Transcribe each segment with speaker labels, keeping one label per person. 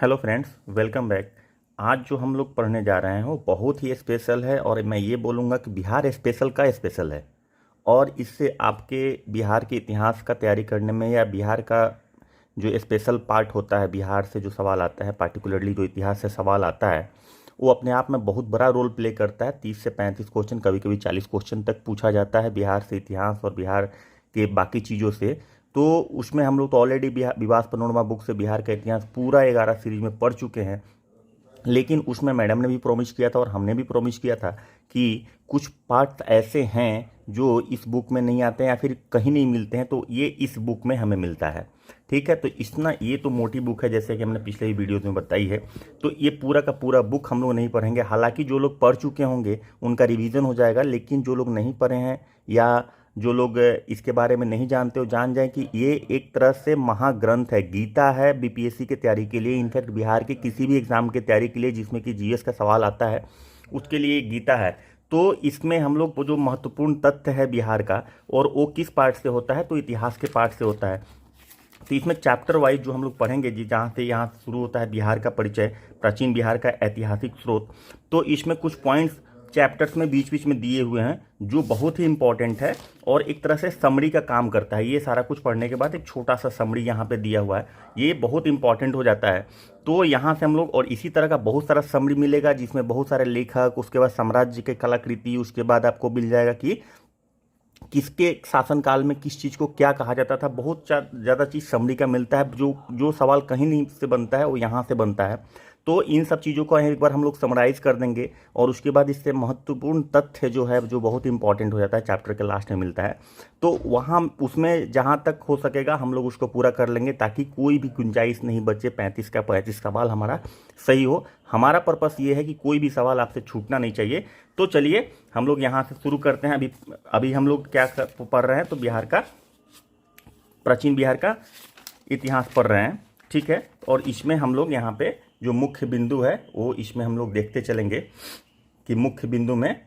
Speaker 1: Hello friends, welcome back. आज जो हम लोग पढ़ने जा रहे हैं वो बहुत ही स्पेशल है और मैं ये बोलूँगा कि बिहार स्पेशल का स्पेशल है। और इससे आपके बिहार के इतिहास का तैयारी करने में या बिहार का जो स्पेशल पार्ट होता है, बिहार से जो सवाल आता है, पार्टिकुलरली जो इतिहास से सवाल आता है, वो अपने आप में बहुत बड़ा रोल प्ले करता है। 30 से 35 क्वेश्चन, कभी कभी 40 क्वेश्चन तक पूछा जाता है बिहार से इतिहास और बिहार के बाकी चीज़ों से। तो उसमें हम लोग तो ऑलरेडी बिहार विवास पनोरमा बुक से बिहार का इतिहास पूरा 11 सीरीज में पढ़ चुके हैं। लेकिन उसमें मैडम ने भी प्रॉमिस किया था और हमने भी प्रॉमिस किया था कि कुछ पार्ट ऐसे हैं जो इस बुक में नहीं आते हैं या फिर कहीं नहीं मिलते हैं, तो ये इस बुक में हमें मिलता है। ठीक है, तो इतना ये तो मोटी बुक है, जैसे कि हमने पिछले ही वीडियोज़ में बताई है। तो ये पूरा का पूरा बुक हम लोग नहीं पढ़ेंगे। हालांकि जो लोग पढ़ चुके होंगे उनका रिवीजन हो जाएगा, लेकिन जो लोग नहीं पढ़े हैं या जो लोग इसके बारे में नहीं जानते हो, जान जाएं कि ये एक तरह से महाग्रंथ है, गीता है बीपीएससी की तैयारी के लिए। इनफैक्ट बिहार के किसी भी एग्जाम की तैयारी के लिए जिसमें कि जीएस का सवाल आता है, उसके लिए ये गीता है। तो इसमें हम लोग वो जो महत्वपूर्ण तथ्य है बिहार का, और वो किस पार्ट से होता है, तो इतिहास के पार्ट से होता है। तो इसमें चैप्टर वाइज जो हम लोग पढ़ेंगे जी, जहाँ से यहाँ शुरू होता है बिहार का परिचय, प्राचीन बिहार का ऐतिहासिक स्रोत। तो इसमें कुछ पॉइंट्स चैप्टर्स में बीच बीच में दिए हुए हैं जो बहुत ही इंपॉर्टेंट है और एक तरह से समरी का काम करता है। ये सारा कुछ पढ़ने के बाद एक छोटा सा समरी यहाँ पे दिया हुआ है, ये बहुत इंपॉर्टेंट हो जाता है। तो यहाँ से हम लोग, और इसी तरह का बहुत सारा समरी मिलेगा जिसमें बहुत सारे लेखक, उसके बाद साम्राज्य के कलाकृति, उसके बाद आपको मिल जाएगा कि किसके शासनकाल में किस चीज़ को क्या कहा जाता था। बहुत ज़्यादा चीज़ समरी का मिलता है। जो जो सवाल कहीं नहीं से बनता है वो यहाँ से बनता है। तो इन सब चीज़ों को एक बार हम लोग समराइज कर देंगे और उसके बाद इससे महत्वपूर्ण तथ्य जो है, जो बहुत इंपॉर्टेंट हो जाता है, चैप्टर के लास्ट में मिलता है। तो वहाँ उसमें जहाँ तक हो सकेगा हम लोग उसको पूरा कर लेंगे ताकि कोई भी गुंजाइश नहीं बचे। 35 का 35 सवाल हमारा सही हो। हमारा पर्पस ये है कि कोई भी सवाल आपसे छूटना नहीं चाहिए। तो चलिए हम लोग यहाँ से शुरू करते हैं। अभी हम लोग क्या पढ़ रहे हैं, तो बिहार का, प्राचीन बिहार का इतिहास पढ़ रहे हैं। ठीक है, और इसमें हम लोग यहाँ पे जो मुख्य बिंदु है वो इसमें हम लोग देखते चलेंगे कि मुख्य बिंदु में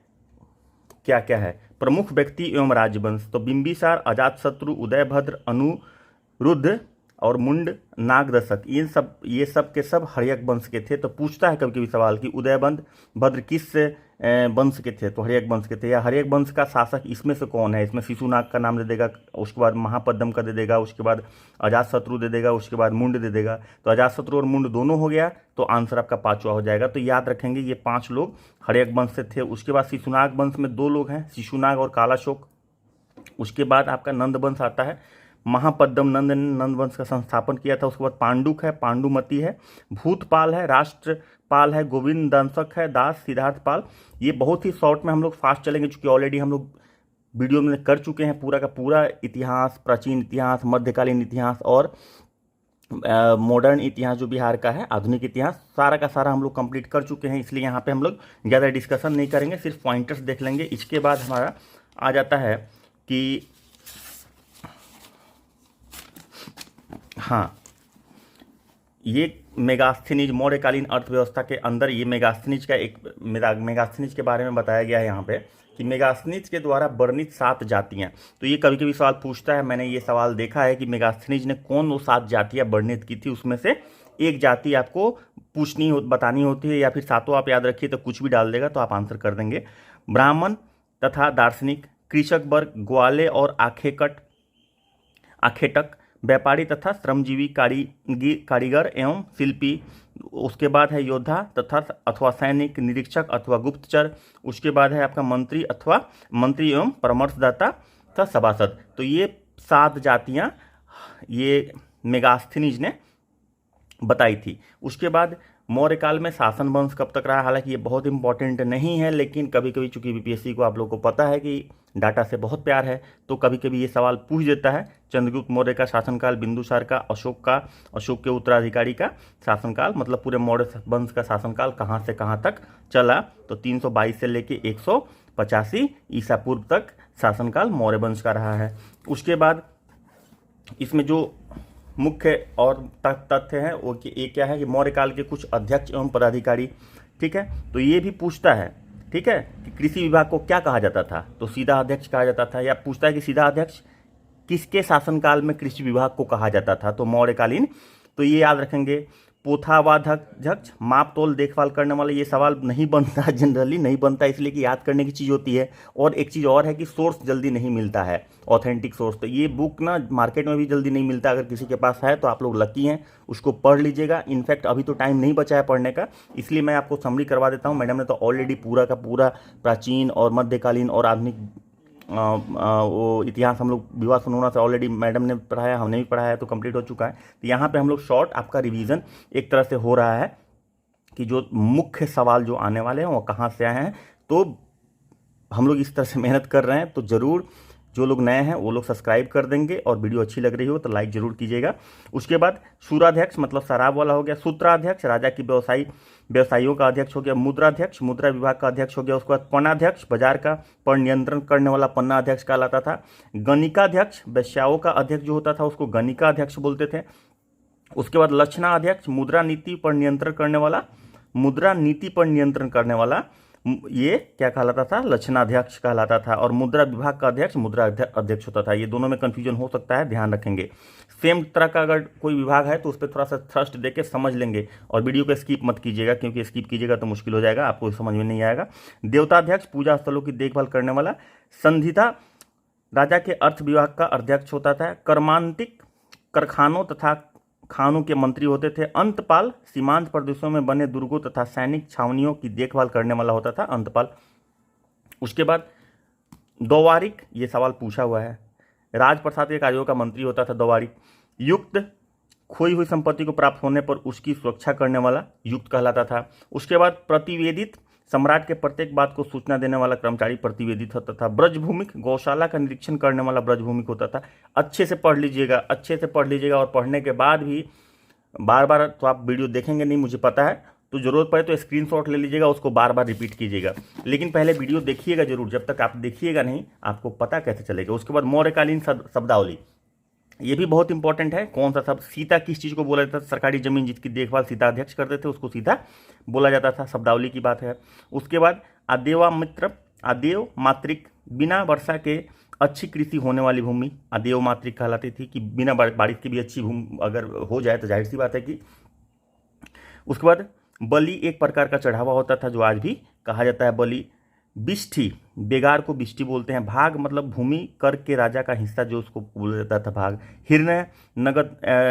Speaker 1: क्या क्या है। प्रमुख व्यक्ति एवं राजवंश, तो बिंबिसार, अजातशत्रु, उदयभद्र, अनुरुद्ध और मुंड नागदशक, ये सब के सब हर्यक वंश के थे। तो पूछता है कभी कभी सवाल कि उदयभद्र किस वंश के थे, तो हर्यक वंश के थे। या हर्यक वंश का शासक इसमें से कौन है, इसमें शिशुनाग का नाम दे देगा, उसके बाद महापद्म का दे देगा, उसके बाद अजातशत्रु दे देगा, उसके बाद मुंड दे देगा। तो अजातशत्रु और मुंड दोनों हो गया, तो आंसर आपका पांचवा हो जाएगा। तो याद रखेंगे ये 5 लोग हर्यक वंश से थे। उसके बाद शिशुनाग वंश में 2 लोग हैं, शिशुनाग और कालाशोक। उसके बाद आपका नंद वंश आता है, महापद्म नंद वंश का संस्थापन किया था। उसके बाद पांडुक है, पांडुमती है, भूतपाल है, राष्ट्रपाल है, गोविंद दंशक है, दास सिद्धार्थपाल। ये बहुत ही शॉर्ट में हम लोग फास्ट चलेंगे क्योंकि ऑलरेडी हम लोग वीडियो में कर चुके हैं पूरा का पूरा इतिहास, प्राचीन इतिहास, मध्यकालीन इतिहास और मॉडर्न इतिहास जो बिहार का है, आधुनिक इतिहास, सारा का सारा हम लोग कंप्लीट कर चुके हैं। इसलिए यहाँ पे हम लोग ज़्यादा डिस्कशन नहीं करेंगे, सिर्फ पॉइंटर्स देख लेंगे। इसके बाद हमारा आ जाता है कि हाँ, ये मेगास्थनीज, मौर्यकालीन अर्थव्यवस्था के अंदर ये मेगास्थनीज का एक मेगास्थनीज के बारे में बताया गया है यहाँ पे कि मेगास्थनीज के द्वारा वर्णित 7 जातियाँ। तो ये कभी कभी सवाल पूछता है, मैंने ये सवाल देखा है कि मेगास्थनीज ने कौन वो 7 जातियाँ वर्णित की थी, उसमें से एक जाति आपको बतानी होती है, या फिर 7 आप याद रखिए तो कुछ भी डाल देगा तो आप आंसर कर देंगे। ब्राह्मण तथा दार्शनिक, कृषक वर्ग, ग्वाले और आखेटक, व्यापारी तथा श्रमजीवी, कारीगर एवं शिल्पी। उसके बाद है योद्धा तथा अथवा सैनिक, निरीक्षक अथवा गुप्तचर। उसके बाद है आपका मंत्री एवं परामर्शदाता तथा सभासद। तो ये 7 जातियां ये मेगास्थनीज ने बताई थी। उसके बाद मौर्यकाल में शासन वंश कब तक रहा, हालांकि ये बहुत इंपॉर्टेंट नहीं है, लेकिन कभी कभी चूंकि बीपीएससी को आप लोगों को पता है कि डाटा से बहुत प्यार है, तो कभी कभी ये सवाल पूछ देता है। चंद्रगुप्त मौर्य का शासनकाल, बिंदुसार का, अशोक के उत्तराधिकारी का शासनकाल, मतलब पूरे मौर्य वंश का शासनकाल कहाँ से कहाँ तक चला, तो 322 से लेके 185 ईसा पूर्व तक शासनकाल मौर्य वंश का रहा है। उसके बाद इसमें जो मुख्य और तथ्य है वो कि ये क्या है कि मौर्यकाल के कुछ अध्यक्ष एवं पदाधिकारी। ठीक है, तो ये भी पूछता है, ठीक है, कि कृषि विभाग को क्या कहा जाता था, तो सीधा अध्यक्ष कहा जाता था। या पूछता है कि सीधा अध्यक्ष किसके शासनकाल में कृषि विभाग को कहा जाता था, तो मौर्यकालीन। तो ये याद रखेंगे। पोथावाध्यक्ष, माप तोल देखभाल करने वाला, ये सवाल नहीं बनता, जनरली नहीं बनता, इसलिए कि याद करने की चीज़ होती है। और एक चीज़ और है कि सोर्स जल्दी नहीं मिलता है, ऑथेंटिक सोर्स। तो ये बुक ना मार्केट में भी जल्दी नहीं मिलता, अगर किसी के पास है तो आप लोग लकी हैं, उसको पढ़ लीजिएगा। इनफैक्ट अभी तो टाइम नहीं बचा है पढ़ने का, इसलिए मैं आपको समरी करवा देता हूँ। मैडम ने तो ऑलरेडी पूरा का पूरा प्राचीन और मध्यकालीन और आधुनिक वो इतिहास हम लोग विवाह सुनोना से ऑलरेडी मैडम ने पढ़ाया, हमने भी पढ़ाया, तो कंप्लीट हो चुका है। तो यहाँ पे हम लोग शॉर्ट आपका रिवीजन एक तरह से हो रहा है कि जो मुख्य सवाल जो आने वाले हैं वो कहाँ से आए हैं। तो हम लोग इस तरह से मेहनत कर रहे हैं, तो ज़रूर जो लोग नए हैं वो लोग सब्सक्राइब कर देंगे, और वीडियो अच्छी लग रही हो तो लाइक जरूर कीजिएगा। उसके बाद सूराध्यक्ष मतलब शराब वाला हो गया, सूत्राध्यक्ष राजा की व्यवसायियों का अध्यक्ष हो गया, मुद्राध्यक्ष मुद्रा विभाग का अध्यक्ष हो गया। उसके बाद पन्नाध्यक्ष बाजार का पर नियंत्रण करने वाला पन्ना अध्यक्ष कहलाता था। गणिकाध्यक्ष वेश्याओं का अध्यक्ष जो होता था उसको गणिका अध्यक्ष बोलते थे। उसके बाद लक्षणा अध्यक्ष मुद्रा नीति पर नियंत्रण करने वाला ये क्या कहलाता था, लक्षणाध्यक्ष कहलाता था। और मुद्रा विभाग का अध्यक्ष मुद्रा अध्यक्ष होता था। ये दोनों में कंफ्यूजन हो सकता है, ध्यान रखेंगे। सेम तरह का अगर कोई विभाग है तो उस पर थोड़ा सा थ्रस्ट देके समझ लेंगे, और वीडियो को स्किप मत कीजिएगा, क्योंकि स्किप कीजिएगा तो मुश्किल हो जाएगा, आपको समझ में नहीं आएगा। देवताध्यक्ष पूजा स्थलों की देखभाल करने वाला। संधिता राजा के अर्थ विभाग का अध्यक्ष होता था। कर्मांतिक कारखानों तथा खानों के मंत्री होते थे। अंतपाल सीमांत प्रदेशों में बने दुर्गों तथा सैनिक छावनियों की देखभाल करने वाला होता था, अंतपाल। उसके बाद दौवारिक, ये सवाल पूछा हुआ है, राजप्रसाद के कार्यों का मंत्री होता था दौवारिक। युक्त खोई हुई संपत्ति को प्राप्त होने पर उसकी सुरक्षा करने वाला युक्त कहलाता था। उसके बाद प्रतिवेदित, सम्राट के प्रत्येक बात को सूचना देने वाला कर्मचारी प्रतिवेदित होता था। ब्रजभूमिक, गौशाला का निरीक्षण करने वाला ब्रजभूमिक होता था। अच्छे से पढ़ लीजिएगा, अच्छे से पढ़ लीजिएगा, और पढ़ने के बाद भी बार बार तो आप वीडियो देखेंगे नहीं, मुझे पता है, तो जरूरत पड़े तो स्क्रीनशॉट ले लीजिएगा, उसको बार बार रिपीट कीजिएगा, लेकिन पहले वीडियो देखिएगा जरूर। जब तक आप देखिएगा नहीं आपको पता कैसे चलेगा। उसके बाद मौर्यकालीन शब्दावली, ये भी बहुत इंपॉर्टेंट है। कौन सा शब्द, सीता किस चीज़ को बोला जाता था, सरकारी जमीन जिसकी देखभाल सीता अध्यक्ष करते थे उसको सीता बोला जाता था, शब्दावली की बात है। उसके बाद अदेवा मित्र, अदेव मातृक, बिना वर्षा के अच्छी कृषि होने वाली भूमि अदेव मातृक कहलाती थी, कि बिना बारिश की भी अच्छी भूमि अगर हो जाए तो जाहिर सी बात है कि। उसके बाद बलि एक प्रकार का चढ़ावा होता था जो आज भी कहा जाता है बलि। बिष्ठी, बेगार को बिष्ठी बोलते हैं। भाग मतलब भूमि कर के राजा का हिस्सा जो उसको बोला जाता था भाग। हिरण्य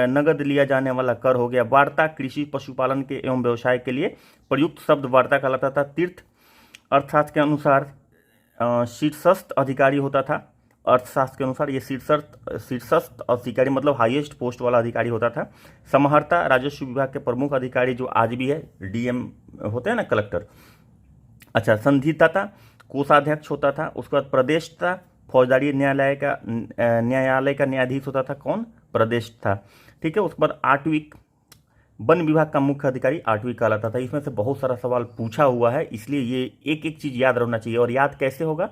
Speaker 1: नगद लिया जाने वाला कर हो गया। वार्ता कृषि पशुपालन के एवं व्यवसाय के लिए प्रयुक्त शब्द वार्ता कहलाता था। तीर्थ अर्थशास्त्र के अनुसार शीर्षस्थ अधिकारी होता था। अर्थशास्त्र के अनुसार ये शीर्षस्थ अधिकारी मतलब हाईएस्ट पोस्ट वाला अधिकारी होता था। समाहर्ता राजस्व विभाग के प्रमुख अधिकारी जो आज भी है, डीएम होते हैं ना, कलेक्टर। अच्छा, संधिता कोषाध्यक्ष होता था। उसके बाद प्रदेश था, फौजदारी न्यायालय का न्यायाधीश होता था। कौन, प्रदेश था, ठीक है। उसके बाद आठवीं, वन विभाग का मुख्य अधिकारी आठवीं कहलाता था। इसमें से बहुत सारा सवाल पूछा हुआ है, इसलिए ये एक एक चीज़ याद रखना चाहिए। और याद कैसे होगा,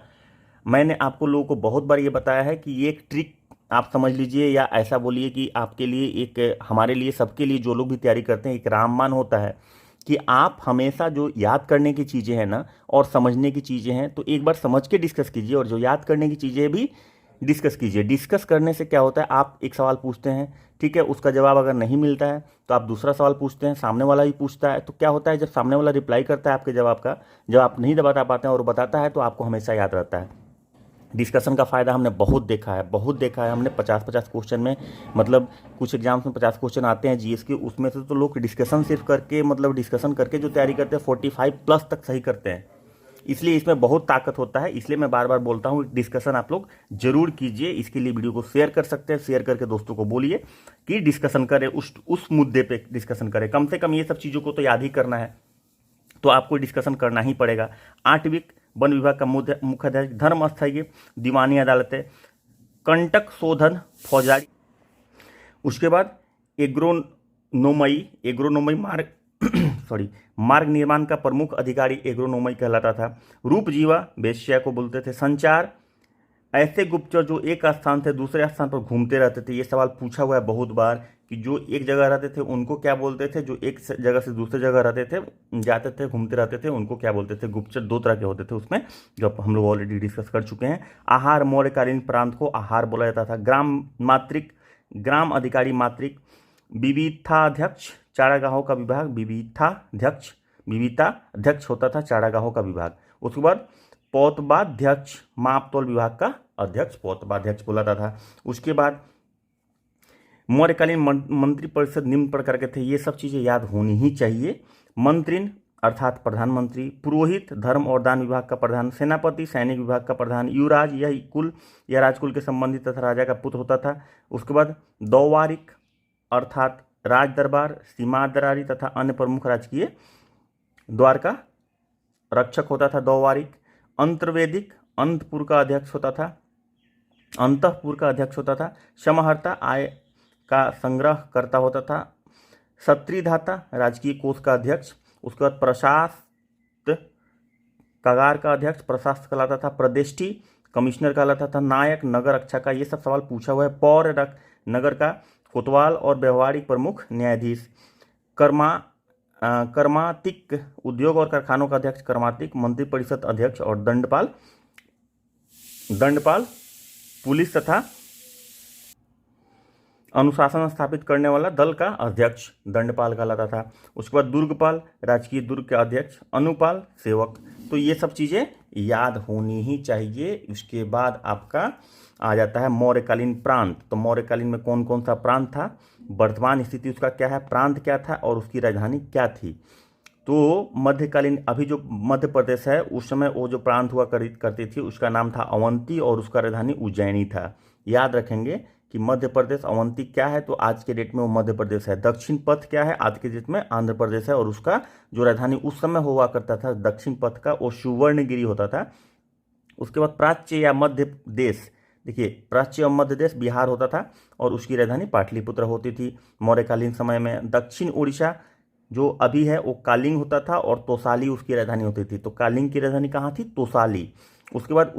Speaker 1: मैंने आपको लोगों को बहुत बार ये बताया है कि ये एक ट्रिक आप समझ लीजिए, या ऐसा बोलिए कि आपके लिए एक, हमारे लिए, सबके लिए, जो लोग भी तैयारी करते हैं, एक रामबाण होता है कि आप हमेशा जो याद करने की चीज़ें हैं ना और समझने की चीज़ें हैं तो एक बार समझ के डिस्कस कीजिए, और जो याद करने की चीज़ें भी डिस्कस कीजिए। डिस्कस करने से क्या होता है, आप एक सवाल पूछते हैं, ठीक है, उसका जवाब अगर नहीं मिलता है तो आप दूसरा सवाल पूछते हैं, सामने वाला भी पूछता है, तो क्या होता है, जब सामने वाला रिप्लाई करता है आपके जवाब का, जब आप नहीं बता पाते हैं और बताता है तो आपको हमेशा याद रहता है। डिस्कशन का फ़ायदा हमने बहुत देखा है हमने। 50-50 क्वेश्चन में, मतलब कुछ एग्जाम्स में 50 क्वेश्चन आते हैं जीएस के, उसमें से तो लोग डिस्कशन सिर्फ करके, मतलब डिस्कशन करके जो तैयारी करते हैं 45+ तक सही करते हैं। इसलिए इसमें बहुत ताकत होता है, इसलिए मैं बार बार बोलता हूँ डिस्कशन आप लोग जरूर कीजिए। इसके लिए वीडियो को शेयर कर सकते हैं, शेयर करके दोस्तों को बोलिए कि डिस्कशन करें, उस मुद्दे पर डिस्कशन करें। कम से कम ये सब चीज़ों को तो याद ही करना है, तो आपको डिस्कशन करना ही पड़ेगा। आठवीं, वन विभाग का मुख्य अध्यक्ष। धर्म स्थगित, दीवानी अदालतें, कंटक शोधन, फौजदारी। उसके बाद एग्रोनोमई मार्ग निर्माण का प्रमुख अधिकारी एग्रोनोमई कहलाता था। रूपजीवा, वेश्या को बोलते थे। संचार, ऐसे गुप्तचर जो एक स्थान से दूसरे स्थान पर घूमते रहते थे। ये सवाल पूछा हुआ है बहुत बार कि जो एक जगह रहते थे उनको क्या बोलते थे, जो एक जगह से दूसरे जगह रहते थे, जाते थे, घूमते रहते थे, उनको क्या बोलते थे। गुप्तचर 2 तरह के होते थे उसमें, जो हम लोग ऑलरेडी डिस्कस कर चुके हैं। आहार, मौर्यकालीन प्रांत को आहार बोला जाता था। ग्राम अधिकारी मात्रिक। विविधाध्यक्ष, चारागाहों का विभाग विविता अध्यक्ष होता था चारागाहों का विभाग। उसके बाद पौतबाध्यक्ष मापतौल विभाग का अध्यक्ष पौतबाध्यक्ष बोला था। उसके बाद मौर्यकालीन मंत्रिपरिषद निम्न प्रकार के थे, ये सब चीज़ें याद होनी ही चाहिए। मंत्रिन अर्थात प्रधानमंत्री, पुरोहित धर्म और दान विभाग का प्रधान, सेनापति सैनिक विभाग का प्रधान, युवराज यह कुल या राजकुल के संबंधित तथा राजा का पुत्र होता था। उसके बाद दौवारिक अर्थात राज दरबार, सीमादरारी तथा अन्य प्रमुख राजकीय द्वार का रक्षक होता था दौवारिक। अंतर्वेदिक अंतपुर का अध्यक्ष होता था, अंतःपुर का अध्यक्ष होता था। समाहर्ता आय का संग्रह करता होता था। क्षत्रिधाता राजकीय कोष का अध्यक्ष। उसके बाद प्रशास्त कागार का अध्यक्ष प्रशास्त कहलाता था। प्रदेष्टि कमिश्नर कहलाता था। नायक नगर रक्षा का, ये सब सवाल पूछा हुआ है। पौर नगर का कोतवाल और व्यवहारिक प्रमुख न्यायाधीश। कर्मातिक उद्योग और कारखानों का अध्यक्ष कर्मातिक। मंत्रिपरिषद अध्यक्ष और दंडपाल पुलिस तथा अनुशासन स्थापित करने वाला दल का अध्यक्ष दंडपाल कहलाता था। उसके बाद दुर्गपाल राजकीय दुर्ग के अध्यक्ष, अनुपाल सेवक। तो ये सब चीज़ें याद होनी ही चाहिए। उसके बाद आपका आ जाता है मौर्यकालीन प्रांत। तो मौर्यकालीन में कौन कौन सा प्रांत था, वर्तमान स्थिति उसका क्या है, प्रांत क्या था और उसकी राजधानी क्या थी। तो मध्यकालीन अभी जो मध्य प्रदेश है उस समय वो जो प्रांत हुआ करती थी उसका नाम था अवंती और उसका राजधानी उज्जैनी था। याद रखेंगे कि मध्य प्रदेश अवंती क्या है, तो आज के डेट में वो मध्य प्रदेश है। दक्षिण पथ क्या है, आज के डेट में आंध्र प्रदेश है और उसका जो राजधानी उस समय हुआ करता था दक्षिण पथ का वो सुवर्णगिरी होता था। उसके बाद प्राच्य या मध्य देश, देखिए प्राच्य और मध्य देश बिहार होता था और उसकी राजधानी पाटलिपुत्र होती थी मौर्यकालीन समय में। दक्षिण उड़ीसा जो अभी है वो कालिंग होता था और तोसाली उसकी राजधानी होती थी। तो कालिंग की राजधानी कहाँ थी, तोसाली। उसके बाद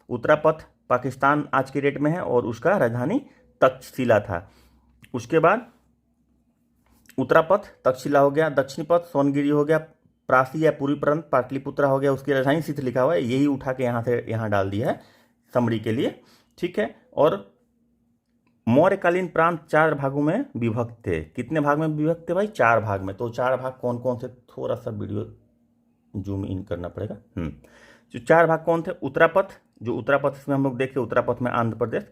Speaker 1: उत्तरापथ पाकिस्तान आज के डेट में है और उसका राजधानी तक्षशिला था। उसके बाद उत्तरापथ तक्षशिला हो गया, दक्षिणी पथ सोनगिरी हो गया, प्रासी या पूर्वी प्रांत पाटलिपुत्र हो गया, उसकी राजधानी सिद्ध लिखा हुआ है, यही उठा के यहाँ से यहाँ डाल दिया है समरी के लिए, ठीक है। और मौर्यकालीन प्रांत 4 भागों में विभक्त थे। कितने भाग में विभक्त थे भाई, 4 भाग में। तो 4 भाग कौन कौन से, थोड़ा सा वीडियो जूम इन करना पड़ेगा। जो 4 भाग कौन थे, उत्तरापथ, जो उत्तरापथ इसमें हम लोग देखे, उत्तरापथ में आंध्र प्रदेश,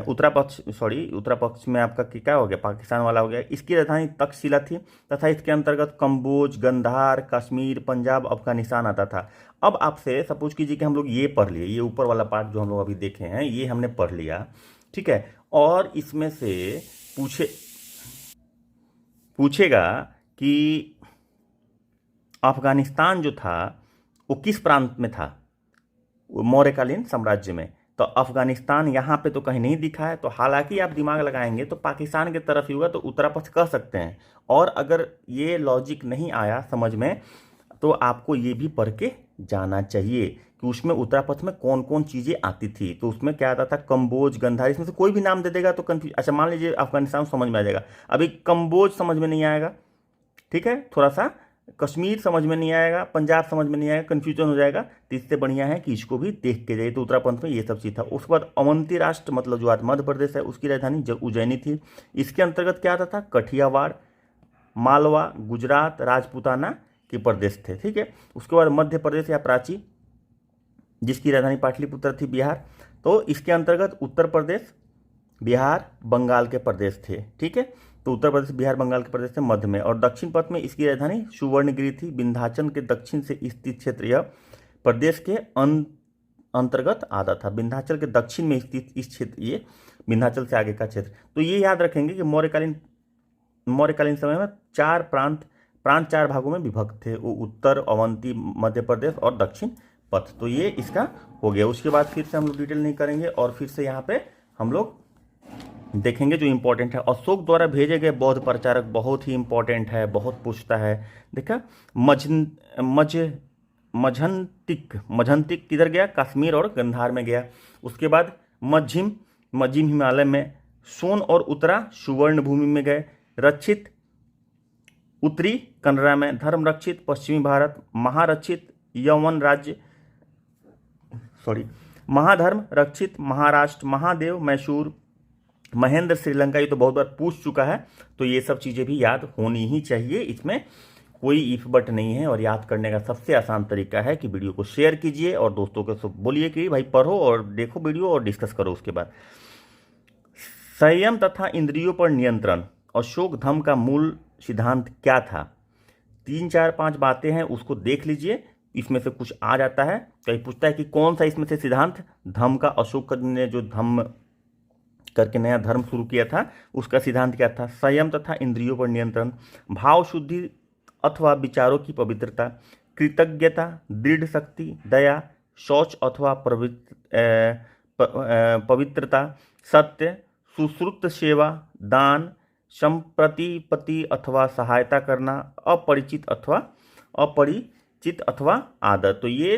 Speaker 1: उत्तरापथ में आपका क्या हो गया, पाकिस्तान वाला हो गया। इसकी राजधानी तक्षशिला थी तथा इसके अंतर्गत कंबोज, गंधार, कश्मीर, पंजाब, अफगानिस्तान आता था। अब आपसे सपोज कीजिए कि हम लोग ये पढ़ लिए, ये ऊपर वाला पार्ट जो हम लोग अभी देखे हैं ये हमने पढ़ लिया, ठीक है। और इसमें से पूछेगा कि अफगानिस्तान जो था वो किस प्रांत में था मौर्यकालीन साम्राज्य में। तो अफगानिस्तान यहाँ पे तो कहीं नहीं दिखा है, तो हालांकि आप दिमाग लगाएंगे तो पाकिस्तान की तरफ ही होगा, तो उत्तरापथ कह सकते हैं। और अगर ये लॉजिक नहीं आया समझ में तो आपको ये भी पढ़ के जाना चाहिए कि उसमें उत्तरापथ में कौन कौन चीज़ें आती थी। तो उसमें क्या आता था, कंबोज, गंधार, इसमें से कोई भी नाम दे देगा तो कन्फ्यूज। अच्छा मान लीजिए अफगानिस्तान समझ में आ जाएगा, अभी कंबोज समझ में नहीं आएगा, ठीक है, थोड़ा सा कश्मीर समझ में नहीं आएगा, पंजाब समझ में नहीं आएगा, कन्फ्यूजन हो जाएगा। तो इससे बढ़िया है कि इसको भी देख के जाइए। तो उत्तरापथ में ये सब चीज़ था। उसके बाद अवंती राष्ट्र मतलब जो आज मध्य प्रदेश है उसकी राजधानी उज्जैनी थी। इसके अंतर्गत क्या आता था, कठियावाड़, मालवा, गुजरात, राजपूताना के प्रदेश थे, ठीक है। उसके बाद मध्य प्रदेश या प्राची जिसकी राजधानी पाटलिपुत्र थी, बिहार। तो इसके अंतर्गत उत्तर प्रदेश, बिहार, बंगाल के प्रदेश थे, ठीक है। तो उत्तर प्रदेश, बिहार, बंगाल के प्रदेश से मध्य में। और दक्षिण पथ में इसकी राजधानी सुवर्णगिरी थी। विंध्याचल के दक्षिण से स्थित क्षेत्र यह प्रदेश के अंतर्गत आता था। विंध्याचल के दक्षिण में स्थित इस क्षेत्र ये विंध्याचल से आगे का क्षेत्र। तो ये याद रखेंगे कि मौर्यकालीन समय में 4 प्रांत 4 भागों में विभक्त थे, वो उत्तर, अवंती, मध्य प्रदेश और दक्षिण पथ। तो ये इसका हो गया। उसके बाद फिर से हम लोग डिटेल नहीं करेंगे और फिर से यहाँ पे हम लोग देखेंगे जो इंपॉर्टेंट है। अशोक द्वारा भेजे गए बौद्ध प्रचारक बहुत ही इंपॉर्टेंट है, बहुत पूछता है। देखा, मझंतिक किधर गया, कश्मीर और गंधार में गया। उसके बाद मझिम हिमालय में, सोन और उत्तरा सुवर्ण भूमि में गए। रक्षित उत्तरी कन्नड़ा में, धर्म रक्षित पश्चिमी भारत, महारक्षित यवन राज्य, महाधर्म रक्षित महाराष्ट्र, महादेव मैसूर, महेंद्र श्रीलंका ये तो बहुत बार पूछ चुका है, तो ये सब चीज़ें भी याद होनी ही चाहिए, इसमें कोई इफ बट नहीं है। और याद करने का सबसे आसान तरीका है कि वीडियो को शेयर कीजिए और दोस्तों को सब बोलिए कि भाई पढ़ो और देखो वीडियो और डिस्कस करो उसके बाद। संयम तथा इंद्रियों पर नियंत्रण, अशोक धम्म का मूल सिद्धांत क्या था? 3 4 5 बातें हैं, उसको देख लीजिए, इसमें से कुछ आ जाता है। कहीं पूछता है कि कौन सा इसमें से सिद्धांत धम्म का, अशोक ने जो धम्म करके नया धर्म शुरू किया था उसका सिद्धांत क्या था? संयम तथा इंद्रियों पर नियंत्रण, भाव शुद्धि अथवा विचारों की पवित्रता, कृतज्ञता, दृढ़ शक्ति, दया, शौच अथवा पवित्रता, सत्य, सुश्रुत सेवा, दान, संप्रतिपत्ति अथवा सहायता करना, अपरिचित अथवा आदर। तो ये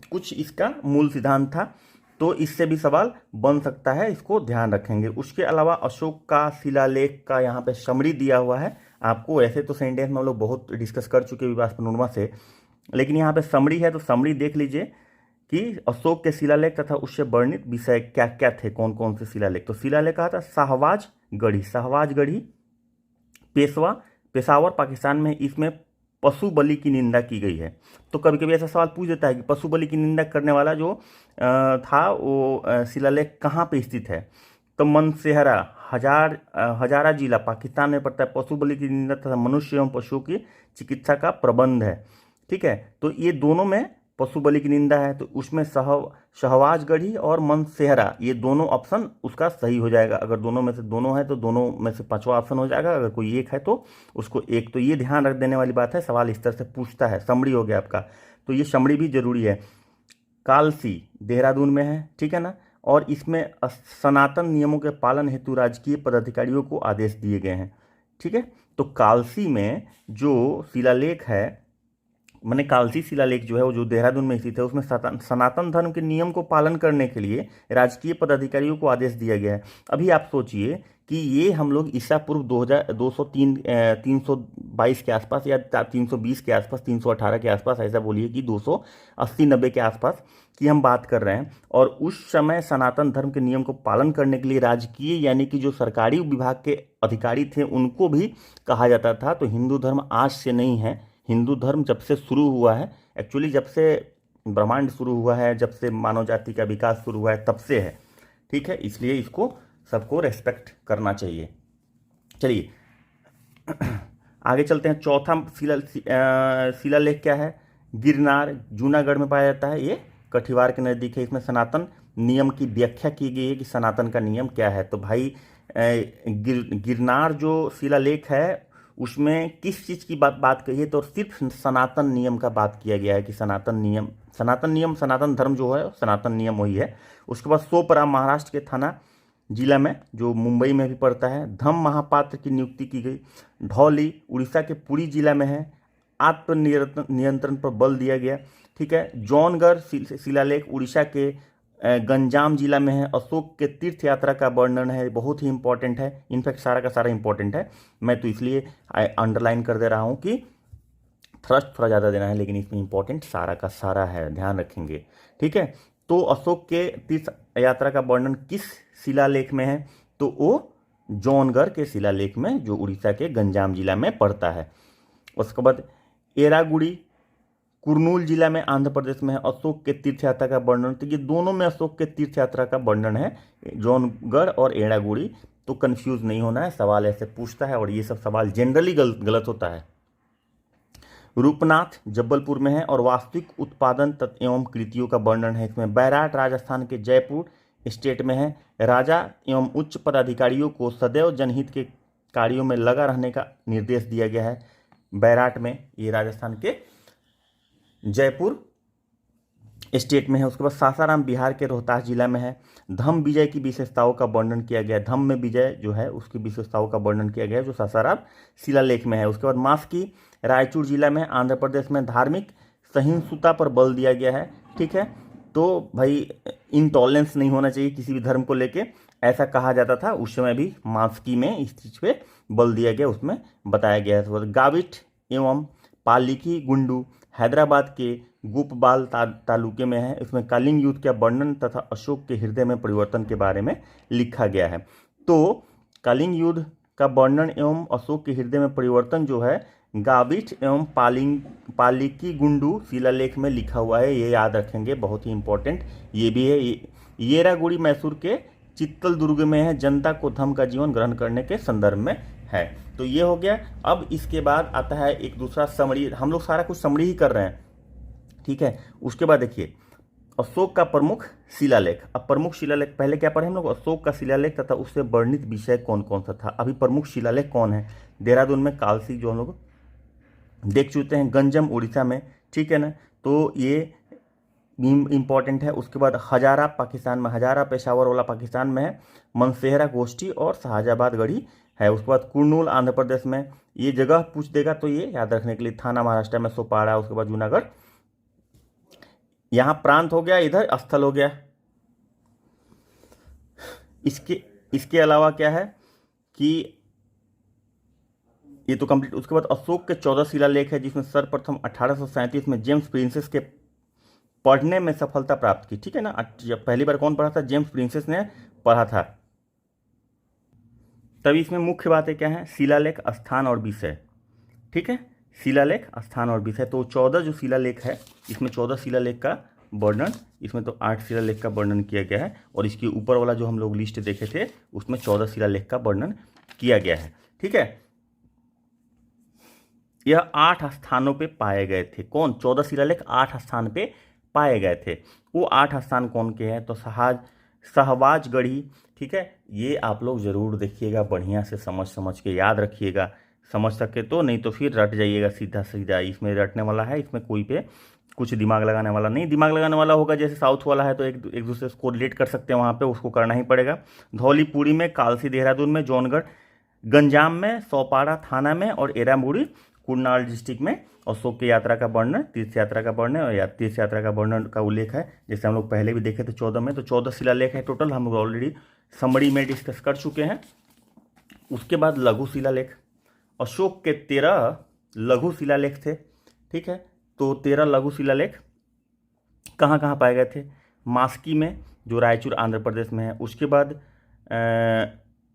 Speaker 1: कुछ इसका मूल सिद्धांत था, तो इससे भी सवाल बन सकता है, इसको ध्यान रखेंगे। उसके अलावा अशोक का शिलालेख का यहाँ पे समरी दिया हुआ है आपको। ऐसे तो सेंटेंस में हम लोग बहुत डिस्कस कर चुके विवाह पनोरमा से, लेकिन यहाँ पे समरी है, तो समरी देख लीजिए कि अशोक के शिलालेख तथा उससे वर्णित विषय क्या क्या थे, कौन कौन से शिलालेख। तो शिलालेख कहा था शाहबाज गढ़ी पेशावर पाकिस्तान में, इसमें पशु बलि की निंदा की गई है। तो कभी कभी ऐसा सवाल पूछ देता है कि पशु बलि की निंदा करने वाला जो था वो शिलालेख कहाँ पे स्थित है? तो मनसेहरा हजारा जिला पाकिस्तान में पड़ता है। पशु बलि की निंदा तथा मनुष्य एवं पशुओं की चिकित्सा का प्रबंध है। ठीक है, तो ये दोनों में पशु बलि की निंदा है, तो उसमें शहबाजगढ़ी और मनसेहरा, ये दोनों ऑप्शन उसका सही हो जाएगा। अगर दोनों में से दोनों है तो दोनों में से पांचवा ऑप्शन हो जाएगा, अगर कोई एक है तो उसको एक। तो ये ध्यान रख देने वाली बात है, सवाल इस तरह से पूछता है। समरी हो गया आपका, तो ये समरी भी जरूरी है। कालसी देहरादून में है, ठीक है ना, और इसमें सनातन नियमों के पालन हेतु राजकीय पदाधिकारियों को आदेश दिए गए हैं। ठीक है, तो कालसी में जो शिलालेख है, मैंने कालसी शिलालेख जो है वो जो देहरादून में स्थित है, उसमें सनातन धर्म के नियम को पालन करने के लिए राजकीय पदाधिकारियों को आदेश दिया गया है। अभी आप सोचिए कि ये हम लोग ईसा पूर्व 322 के आसपास या 320 के आसपास, 318 के आसपास, ऐसा बोलिए कि 280-90 के आसपास की हम बात कर रहे हैं। और उस समय सनातन धर्म के नियम को पालन करने के लिए राजकीय यानी कि जो सरकारी विभाग के अधिकारी थे उनको भी कहा जाता था। तो हिंदू धर्म आज से नहीं है, हिंदू धर्म जब से शुरू हुआ है, एक्चुअली जब से ब्रह्मांड शुरू हुआ है, जब से मानव जाति का विकास शुरू हुआ है, तब से है। ठीक है, इसलिए इसको सबको रेस्पेक्ट करना चाहिए। चलिए आगे चलते हैं। चौथा शिलालेख क्या है? गिरनार जूनागढ़ में पाया जाता है, ये कठिवार के नज़दीक है। इसमें सनातन नियम की व्याख्या की गई है कि सनातन का नियम क्या है। तो भाई गिरनार जो शिलालेख है उसमें किस चीज़ की बात कही है? तो सिर्फ सनातन नियम का बात किया गया है कि सनातन नियम सनातन धर्म जो है सनातन नियम वही है। उसके बाद सोपरा महाराष्ट्र के थाना जिला में, जो मुंबई में भी पड़ता है, धम्म महापात्र की नियुक्ति की गई। ढौली उड़ीसा के पुरी जिला में है, आत्म नियंत्रण पर बल दिया गया। ठीक है, जौनगढ़ शिलालेख उड़ीसा के गंजाम जिला में है, अशोक के तीर्थ यात्रा का वर्णन है, बहुत ही इंपॉर्टेंट है, इनफैक्ट सारा का सारा इंपॉर्टेंट है। मैं तो इसलिए अंडरलाइन कर दे रहा हूँ कि थ्रस्ट थोड़ा ज़्यादा देना है, लेकिन इसमें इंपॉर्टेंट सारा का सारा है, ध्यान रखेंगे। ठीक है, तो अशोक के तीर्थ यात्रा का वर्णन किस शिलालेख में है? तो वो जौनगढ़ के शिलालेख में, जो उड़ीसा के गंजाम जिला में पड़ता है। उसके बाद एरागुड़ी कुर्नूल जिला में आंध्र प्रदेश में है, अशोक के तीर्थ यात्रा का वर्णन। तो ये दोनों में अशोक के तीर्थ यात्रा का वर्णन है, जौनगढ़ और एरागुड़ी। तो कंफ्यूज नहीं होना है, सवाल ऐसे पूछता है और ये सब सवाल जनरली गलत होता है। रूपनाथ जबलपुर में है और वास्तविक उत्पादन एवं कृतियों का वर्णन है इसमें। बैराट राजस्थान के जयपुर स्टेट में है। राजा एवं उच्च पदाधिकारियों को सदैव जनहित के कार्यों में लगा रहने का निर्देश दिया गया है। बैराट में, ये राजस्थान के जयपुर स्टेट में है। उसके बाद सासाराम बिहार के रोहतास जिला में है। धम्म विजय की विशेषताओं का वर्णन किया गया है, धम्म में विजय जो है उसकी विशेषताओं का वर्णन किया गया है, जो सासाराम शिलालेख में है। उसके बाद मास्की रायचूर जिला में आंध्र प्रदेश में धार्मिक सहिष्णुता पर बल दिया गया है। ठीक है, तो भाई इंटॉलरेंस नहीं होना चाहिए किसी भी धर्म को लेके, ऐसा कहा जाता था उस समय भी। मास्की में इस चीज़ पे बल दिया गया, उसमें बताया गया है। गाविट एवं पालिकी गुंडू हैदराबाद के गोपबाल तालुके में है। इसमें कलिंग युद्ध का वर्णन तथा अशोक के हृदय में परिवर्तन के बारे में लिखा गया है। तो कलिंग युद्ध का वर्णन एवं अशोक के हृदय में परिवर्तन जो है गाविठ एवं पालिकी गुंडू शिलालेख में लिखा हुआ है, ये याद रखेंगे, बहुत ही इंपॉर्टेंट ये भी है। येरागुड़ी मैसूर के चित्तल दुर्ग में है, जनता को धर्म का जीवन ग्रहण करने के संदर्भ में है। तो ये हो गया। अब इसके बाद आता है एक दूसरा समरी, हम लोग सारा कुछ समरी ही कर रहे हैं, ठीक है। उसके बाद देखिए अशोक का प्रमुख शिलालेख। अब प्रमुख शिलालेख पहले क्या पढ़े हम लोग, अशोक का शिलालेख तथा उससे वर्णित विषय कौन कौन सा था। अभी प्रमुख शिलालेख कौन है, देहरादून में कालसी जो हम लोग देख चुके हैं, गंजम उड़ीसा में, ठीक है ना, तो ये इम्पॉर्टेंट है। उसके बाद हजारा पाकिस्तान में, हजारा पेशावर वाला पाकिस्तान में है, मनसेहरा गोष्ठी और शाहजाबाद गढ़ी है। उसके बाद कुर्नूल आंध्र प्रदेश में, ये जगह पूछ देगा तो ये याद रखने के लिए, थाना महाराष्ट्र में, सोपाड़ा, उसके बाद जूनागढ़, यहाँ प्रांत हो गया, इधर स्थल हो गया। इसके अलावा क्या है कि ये तो कंप्लीट। उसके बाद अशोक के 14 शिलालेख है, जिसमें सर्वप्रथम 1837 में जेम्स प्रिंसेस के पढ़ने में सफलता प्राप्त की, ठीक है ना। पहली बार कौन पढ़ा था, जेम्स प्रिंसेस ने पढ़ा था। तभी इसमें मुख्य बातें क्या है, शिलालेख, स्थान और विषय, ठीक है, शिलालेख, स्थान और विषय। तो 14 जो शिलालेख है, इसमें 14 शिलालेख का वर्णन, इसमें तो 8 शिलालेख का वर्णन किया गया है, और इसके ऊपर वाला जो हम लोग लिस्ट देखे थे उसमें 14 शिलालेख का वर्णन किया गया है, ठीक है। यह 8 स्थानों पे पाए गए थे। कौन, 14 शिलालेख 8 स्थान पे पाए गए थे। वो 8 स्थान कौन के हैं, तो सहवाज गढ़ी, ठीक है। ये आप लोग जरूर देखिएगा, बढ़िया से समझ के याद रखिएगा, समझ सके तो, नहीं तो फिर रट जाइएगा सीधा सीधा। इसमें रटने वाला है, इसमें कोई पे कुछ दिमाग लगाने वाला नहीं। दिमाग लगाने वाला होगा जैसे साउथ वाला है तो एक दूसरे को रिलेट कर सकते हैं, वहाँ पे उसको करना ही पड़ेगा। धौलीपुरी में, कालसी देहरादून में, जौनगढ़ गंजाम में, सोपाड़ा थाना में, और एरामुड़ी कुरनाल डिस्ट्रिक्ट में अशोक की यात्रा का वर्णन, तीर्थ यात्रा का वर्णन और तीर्थ यात्रा का वर्णन का उल्लेख है। जैसे हम लोग पहले भी देखे थे 14 में, तो 14 शिलालेख है टोटल, हम लोग ऑलरेडी समरी में डिस्कस कर चुके हैं। उसके बाद लघु शिलालेख, अशोक के 13 लघु शिलालेख थे, ठीक है। तो 13 लघु शिलालेख कहाँ कहाँ पाए गए थे, मास्की में जो रायचूर आंध्र प्रदेश में है, उसके बाद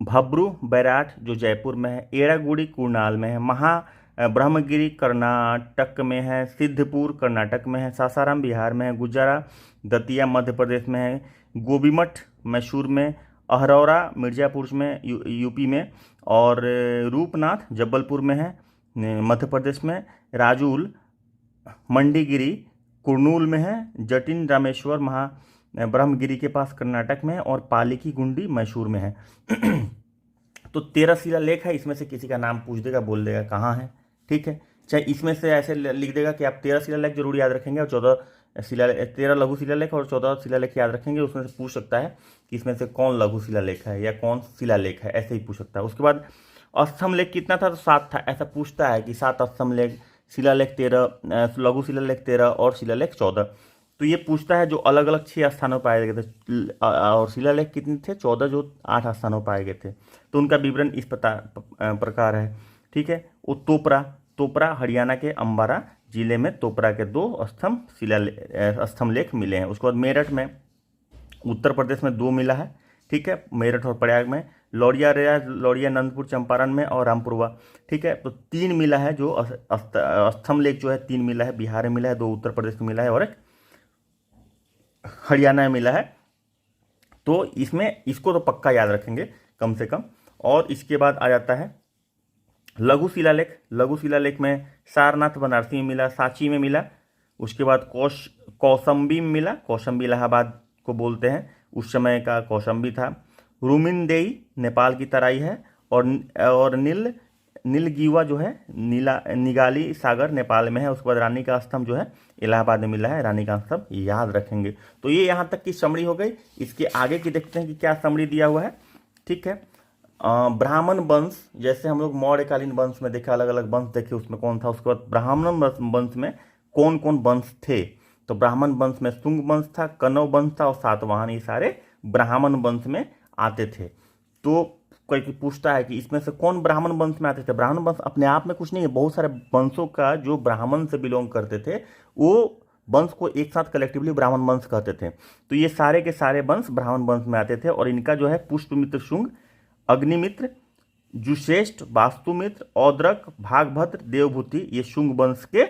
Speaker 1: भब्रू बैराट जो जयपुर में है, एड़ागुड़ी कुरनाल में है, ब्रह्मगिरी कर्नाटक में है, सिद्धपुर कर्नाटक में है, सासाराम बिहार में है, गुजरा दतिया मध्य प्रदेश में है, गोबीमठ मैसूर में, अहरौरा मिर्जापुर में यूपी में, और रूपनाथ जबलपुर में है मध्य प्रदेश में, राजूल मंडीगिरी कुर्नूल में है, जटिन रामेश्वर ब्रह्मगिरी के पास कर्नाटक में है, और पालिकी गुंडी मैसूर में है। तो 13 शिलालेख है, इसमें से किसी का नाम पूछ देगा, बोल देगा कहाँ है, ठीक है। चाहे इसमें से ऐसे लिख देगा कि आप 13 शिलालेख जरूर याद रखेंगे, और 13 लघु शिलालेख और 14 शिलालेख याद रखेंगे। उसमें से पूछ सकता है कि इसमें से कौन लघु शिलालेख है या कौन शिलालेख है, ऐसे ही पूछ सकता है। उसके बाद स्तंभलेख कितना था, तो 7 था, ऐसा पूछता है कि 7 स्तंभलेख, शिलालेख 13, लघु शिलालेख 13 और शिलालेख 14। तो ये पूछता है जो अलग अलग 6 स्थानों पाए गए थे, और शिलालेख कितने थे, 14 जो 8 स्थानों पाए गए थे। तो उनका विवरण इस प्रकार है, ठीक है। वो तोपरा हरियाणा के अंबारा जिले में तोपरा के 2 स्तंभलेख मिले हैं। उसके बाद मेरठ में, उत्तर प्रदेश में 2 मिला है, ठीक है, मेरठ और प्रयाग में, लौरिया नंदपुर चंपारण में, और रामपुरवा, ठीक है। तो 3 मिला है, जो स्तंभलेख जो है 3 मिला है, बिहार में मिला है, 2 उत्तर प्रदेश में मिला है, और एक हरियाणा में मिला है। तो इसमें इसको तो पक्का याद रखेंगे कम से कम। और इसके बाद आ जाता है लघु शिलालेख। लघु शिलालेख में सारनाथ बनारसी में मिला, सांची में मिला, उसके बाद कौशंबी में मिला, कौशंबी इलाहाबाद को बोलते हैं, उस समय का कौशंबी था। रुमिनदेई नेपाल की तराई है, और नीलगीवा जो है निगाली सागर नेपाल में है। उसके बाद रानी का स्तंभ जो है इलाहाबाद में मिला है, रानी का स्तंभ याद रखेंगे। तो ये यहाँ तक की समरी हो गई। इसके आगे की देखते हैं कि क्या समरी दिया हुआ है, ठीक है। ब्राह्मण वंश, जैसे हम लोग मौर्यकालीन वंश में देखे, अलग अलग वंश देखे, उसमें कौन था। उसके बाद ब्राह्मण वंश में कौन कौन वंश थे, तो ब्राह्मण वंश में शुंग वंश था, कनव वंश था, और सातवाहन, ये सारे ब्राह्मण वंश में आते थे। तो कोई पूछता है कि इसमें से कौन ब्राह्मण वंश में आते थे। ब्राह्मण वंश अपने आप में कुछ नहीं है, बहुत सारे वंशों का जो ब्राह्मण से बिलोंग करते थे वो वंश को एक साथ कलेक्टिवली ब्राह्मण वंश कहते थे। तो ये सारे के सारे वंश ब्राह्मण वंश में आते थे, और इनका जो है पुष्पमित्र शुंग अग्निमित्र, जुश्रेष्ठ, वास्तुमित्र, औद्रक, भागभद्र, देवभूति, ये शुंग वंश के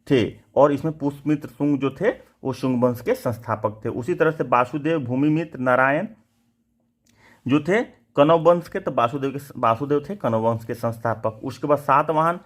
Speaker 1: थे। और इसमें पुष्यमित्र शुंग जो थे वो शुंग वंश के संस्थापक थे। उसी तरह से वासुदेव, भूमिमित्र, नारायण जो थे कनव वंश के, तो वासुदेव थे कनव वंश के संस्थापक। उसके बाद सातवाहन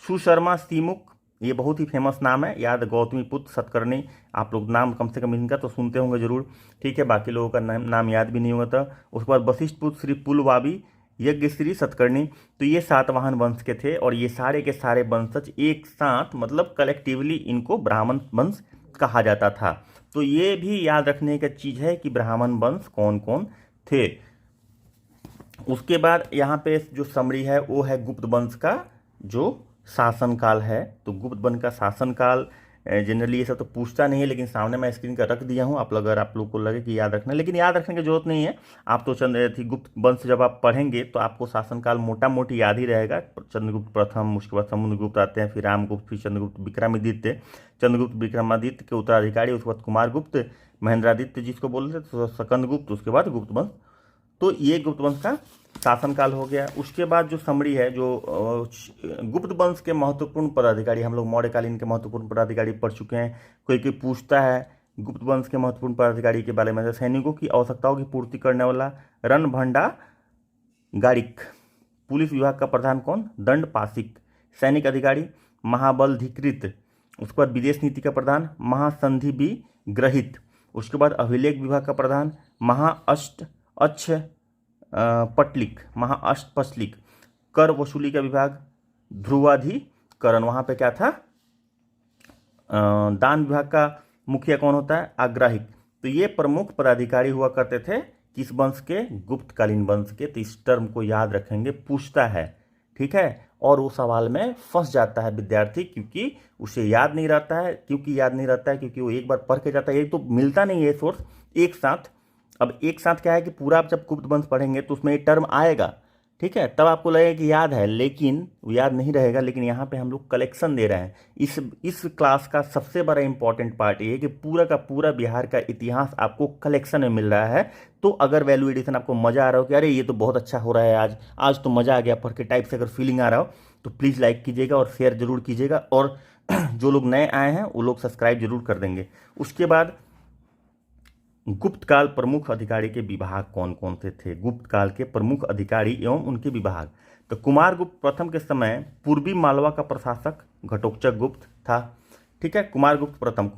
Speaker 1: सुशर्मा, सीमुख, ये बहुत ही फेमस नाम है, याद, गौतमी पुत्र सतकर्णी, आप लोग नाम कम से कम इनका तो सुनते होंगे जरूर, ठीक है, बाकी लोगों का नाम याद भी नहीं होगा। तो उसके बाद वशिष्ठ पुत्र श्री पुलवावी, यज्ञश्री, सतकर्णी, तो ये सातवाहन वंश के थे। और ये सारे के सारे वंशज एक साथ, मतलब कलेक्टिवली इनको ब्राह्मण वंश कहा जाता था। तो ये भी याद रखने का चीज़ है कि ब्राह्मण वंश कौन कौन थे। उसके बाद यहाँ पे जो समरी है वो है गुप्त वंश का जो शासनकाल है। तो गुप्त वंश का शासनकाल जनरली ये सब तो पूछता नहीं है, लेकिन सामने मैं स्क्रीन का रख दिया हूँ, अगर आप लोग को लगे कि याद रखना, लेकिन याद रखने की जरूरत नहीं है। आप तो गुप्त वंश जब आप पढ़ेंगे तो आपको शासनकाल मोटा मोटी याद ही रहेगा। चंद्रगुप्त प्रथम, उसके बाद समुद्रगुप्त आते हैं, फिर रामगुप्त, फिर चंद्रगुप्त विक्रमादित्य, चंद्रगुप्त विक्रमादित्य के उत्तराधिकारी, उसके बाद कुमारगुप्त, महेंद्रादित्य जिसको बोलते थे, तो सकंदगुप्त, उसके बाद गुप्त वंश। तो ये गुप्त वंश का शासनकाल हो गया। उसके बाद जो समरी है, जो गुप्त वंश के महत्वपूर्ण पदाधिकारी, हम लोग मौर्यकालीन के महत्वपूर्ण पदाधिकारी पढ़ चुके हैं। कोई कोई पूछता है गुप्त वंश के महत्वपूर्ण पदाधिकारी के बारे में, सैनिकों की आवश्यकताओं की पूर्ति करने वाला रणभंडागारिक, पुलिस विभाग का प्रधान कौन, दंडपाशिक, सैनिक अधिकारी महाबलधिकृत, उसके बाद विदेश नीति का प्रधान महासंधिविग्रहित, उसके बाद अभिलेख विभाग का प्रधान महाअष्टपटलिक, कर वसूली का विभाग ध्रुवाधिकरण, वहाँ पे क्या था, दान विभाग का मुखिया कौन होता है, आग्राहिक। तो ये प्रमुख पदाधिकारी हुआ करते थे किस वंश के, गुप्तकालीन वंश के। तो इस टर्म को याद रखेंगे, पूछता है, ठीक है, और वो सवाल में फंस जाता है विद्यार्थी, क्योंकि उसे याद नहीं रहता है। क्योंकि वो एक बार पढ़ के जाता है, ये तो मिलता नहीं है सोर्स एक साथ। अब एक साथ क्या है कि पूरा आप जब गुप्त वंश पढ़ेंगे तो उसमें ये टर्म आएगा, ठीक है, तब आपको लगेगा कि याद है, लेकिन याद नहीं रहेगा। लेकिन यहाँ पे हम लोग कलेक्शन दे रहे हैं। इस क्लास का सबसे बड़ा इंपॉर्टेंट पार्ट ये है कि पूरा का पूरा बिहार का इतिहास आपको कलेक्शन में मिल रहा है। तो अगर वैल्यू एडिशन आपको मज़ा आ रहा हो कि अरे ये तो बहुत अच्छा हो रहा है, आज तो मज़ा आ गया पढ़ के टाइप से अगर फीलिंग आ रहा हो, तो प्लीज़ लाइक कीजिएगा और शेयर जरूर कीजिएगा। और जो लोग नए आए हैं वो लोग सब्सक्राइब जरूर कर देंगे। उसके बाद गुप्त काल प्रमुख अधिकारी के विभाग कौन कौन से थे, गुप्त काल के प्रमुख अधिकारी एवं उनके विभाग। तो कुमारगुप्त प्रथम के समय पूर्वी मालवा का प्रशासक घटोत्कच गुप्त था, ठीक है। कुमारगुप्त प्रथम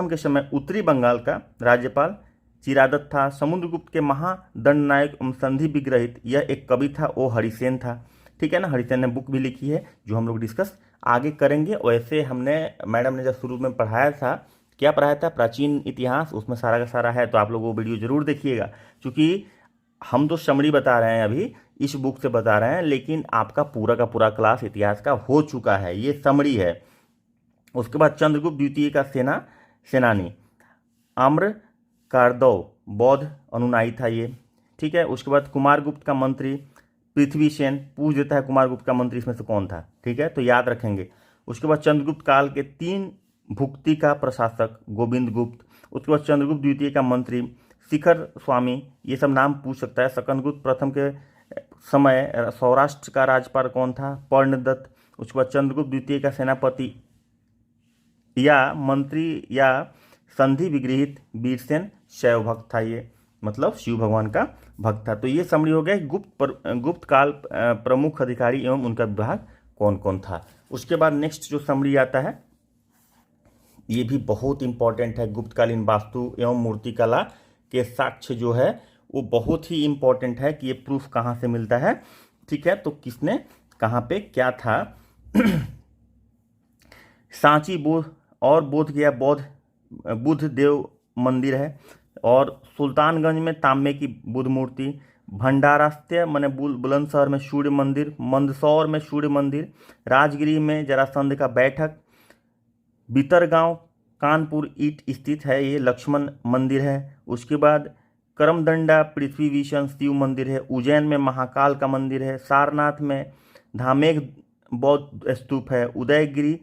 Speaker 1: के समय उत्तरी बंगाल का राज्यपाल चिरादत था। समुद्रगुप्त के महादंडनायक एवं संधि विग्रहित यह एक कवि था, वो हरिसेन था, ठीक है ना। हरिसेन ने बुक भी लिखी है जो हम लोग डिस्कस आगे करेंगे। वैसे हमने, मैडम ने जब शुरू में पढ़ाया था, क्या पढ़ाया था, प्राचीन इतिहास, उसमें सारा का सारा है, तो आप लोग वो वीडियो जरूर देखिएगा। क्योंकि हम तो समरी बता रहे हैं, अभी इस बुक से बता रहे हैं, लेकिन आपका पूरा का पूरा क्लास इतिहास का हो चुका है, ये समरी है। उसके बाद चंद्रगुप्त द्वितीय का सेनानी आम्र कारदव बौद्ध अनुयायी था ये, ठीक है। उसके बाद कुमारगुप्त का मंत्री पृथ्वीसेन, पूछ देता है कुमारगुप्त का मंत्री इसमें से कौन था, ठीक है, तो याद रखेंगे। उसके बाद चंद्रगुप्त काल के 3 भुक्ति का प्रशासक गोविंद गुप्त। उसके बाद चंद्रगुप्त द्वितीय का मंत्री शिखर स्वामी, ये सब नाम पूछ सकता है। सकंदगुप्त प्रथम के समय सौराष्ट्र का राज्यपाल कौन था, पर्णदत्त। उसके बाद चंद्रगुप्त द्वितीय का सेनापति या मंत्री या संधि विग्रहित वीरसेन शैव भक्त था, ये मतलब शिव भगवान का भक्त था। तो ये समरी हो गया गुप्त काल प्रमुख अधिकारी एवं उनका विभाग कौन कौन था। उसके बाद नेक्स्ट जो समरी आता है, ये भी बहुत इंपॉर्टेंट है। गुप्तकालीन वास्तु एवं मूर्ति कला के साक्ष्य जो है वो बहुत ही इंपॉर्टेंट है कि ये प्रूफ कहाँ से मिलता है, ठीक है। तो किसने कहाँ पे क्या था। सांची बोध गया बुद्ध देव मंदिर है, और सुल्तानगंज में तांबे की बुद्ध मूर्ति, भंडारास्त्य माने बुलंदशहर में सूर्य मंदिर, मंदसौर में सूर्य मंदिर, राजगिरी में जरासंध का बैठक, बीतरगांव कानपुर ईट स्थित है ये लक्ष्मण मंदिर है। उसके बाद करमदंडा पृथ्वी विशन शिव मंदिर है। उज्जैन में महाकाल का मंदिर है। सारनाथ में धामेघ बौद्ध स्तूप है। उदयगिरी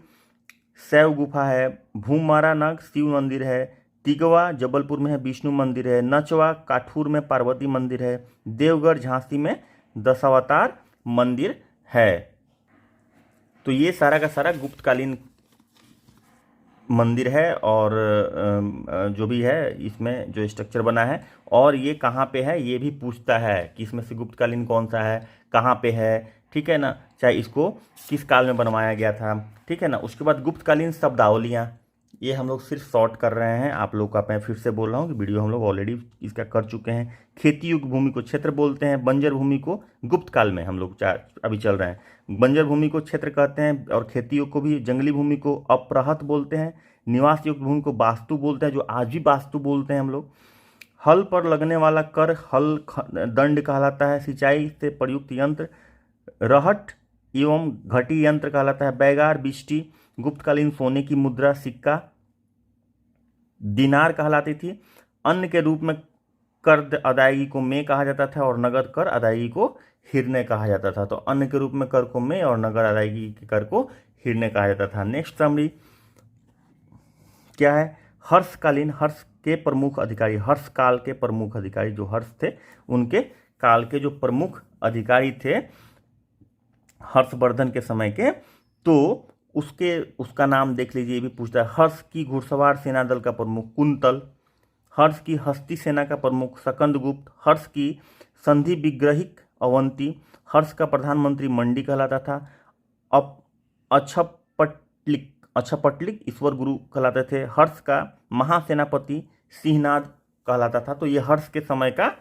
Speaker 1: शैव गुफा है। भूमारा नग शिव मंदिर है। तिगवा जबलपुर में है विष्णु मंदिर है, नचवा काठूर में पार्वती मंदिर है, देवगढ़ झांसी में दशावतार मंदिर है। तो ये सारा का सारा गुप्तकालीन मंदिर है और जो भी है इसमें जो स्ट्रक्चर बना है। और ये कहाँ पे है ये भी पूछता है कि इसमें से गुप्तकालीन कौन सा है, कहाँ पे है, ठीक है ना, चाहे इसको किस काल में बनवाया गया था, ठीक है ना। उसके बाद गुप्तकालीन शब्दावलियाँ, ये हम लोग सिर्फ शॉर्ट कर रहे हैं, आप लोग का मैं फिर से बोल रहा हूँ कि वीडियो हम लोग ऑलरेडी इसका कर चुके हैं। खेती युग भूमि को क्षेत्र बोलते हैं, बंजर भूमि को गुप्त काल में हम लोग अभी चल रहे हैं, बंजर भूमि को क्षेत्र कहते हैं, और खेती युग को भी, जंगली भूमि को अपराहत बोलते हैं, निवास युग भूमि को वास्तु बोलते हैं, जो आज भी वास्तु बोलते हैं हम लोग। हल पर लगने वाला कर हल दंड कहलाता है, सिंचाई से प्रयुक्त यंत्र रहट एवं घटी यंत्र कहलाता है, बैगार बिष्टी गुप्तकालीन सोने की मुद्रा सिक्का दिनार कहलाती थी। अन्न के रूप में कर अदायगी को में कहा जाता था और नगद कर अदायगी को हिरण्य कहा जाता था। तो अन्न के रूप में कर को में और नगद अदायगी के कर को हिरण्य कहा जाता था। नेक्स्ट समरी क्या है, हर्षकालीन, हर्ष के प्रमुख अधिकारी, हर्ष काल के प्रमुख अधिकारी जो हर्ष थे उनके काल के जो प्रमुख अधिकारी थे हर्षवर्धन के समय के, तो उसका नाम देख लीजिए, ये भी पूछता है। हर्ष की घुड़सवार सेना दल का प्रमुख कुंतल, हर्ष की हस्ती सेना का प्रमुख सकंदगुप्त, हर्ष की संधि विग्रहिक अवंती, हर्ष का प्रधानमंत्री मंडी कहलाता था। अब अक्षपटलिक ईश्वर गुरु कहलाते थे। हर्ष का महासेनापति सिंहनाद कहलाता था। तो ये हर्ष के समय का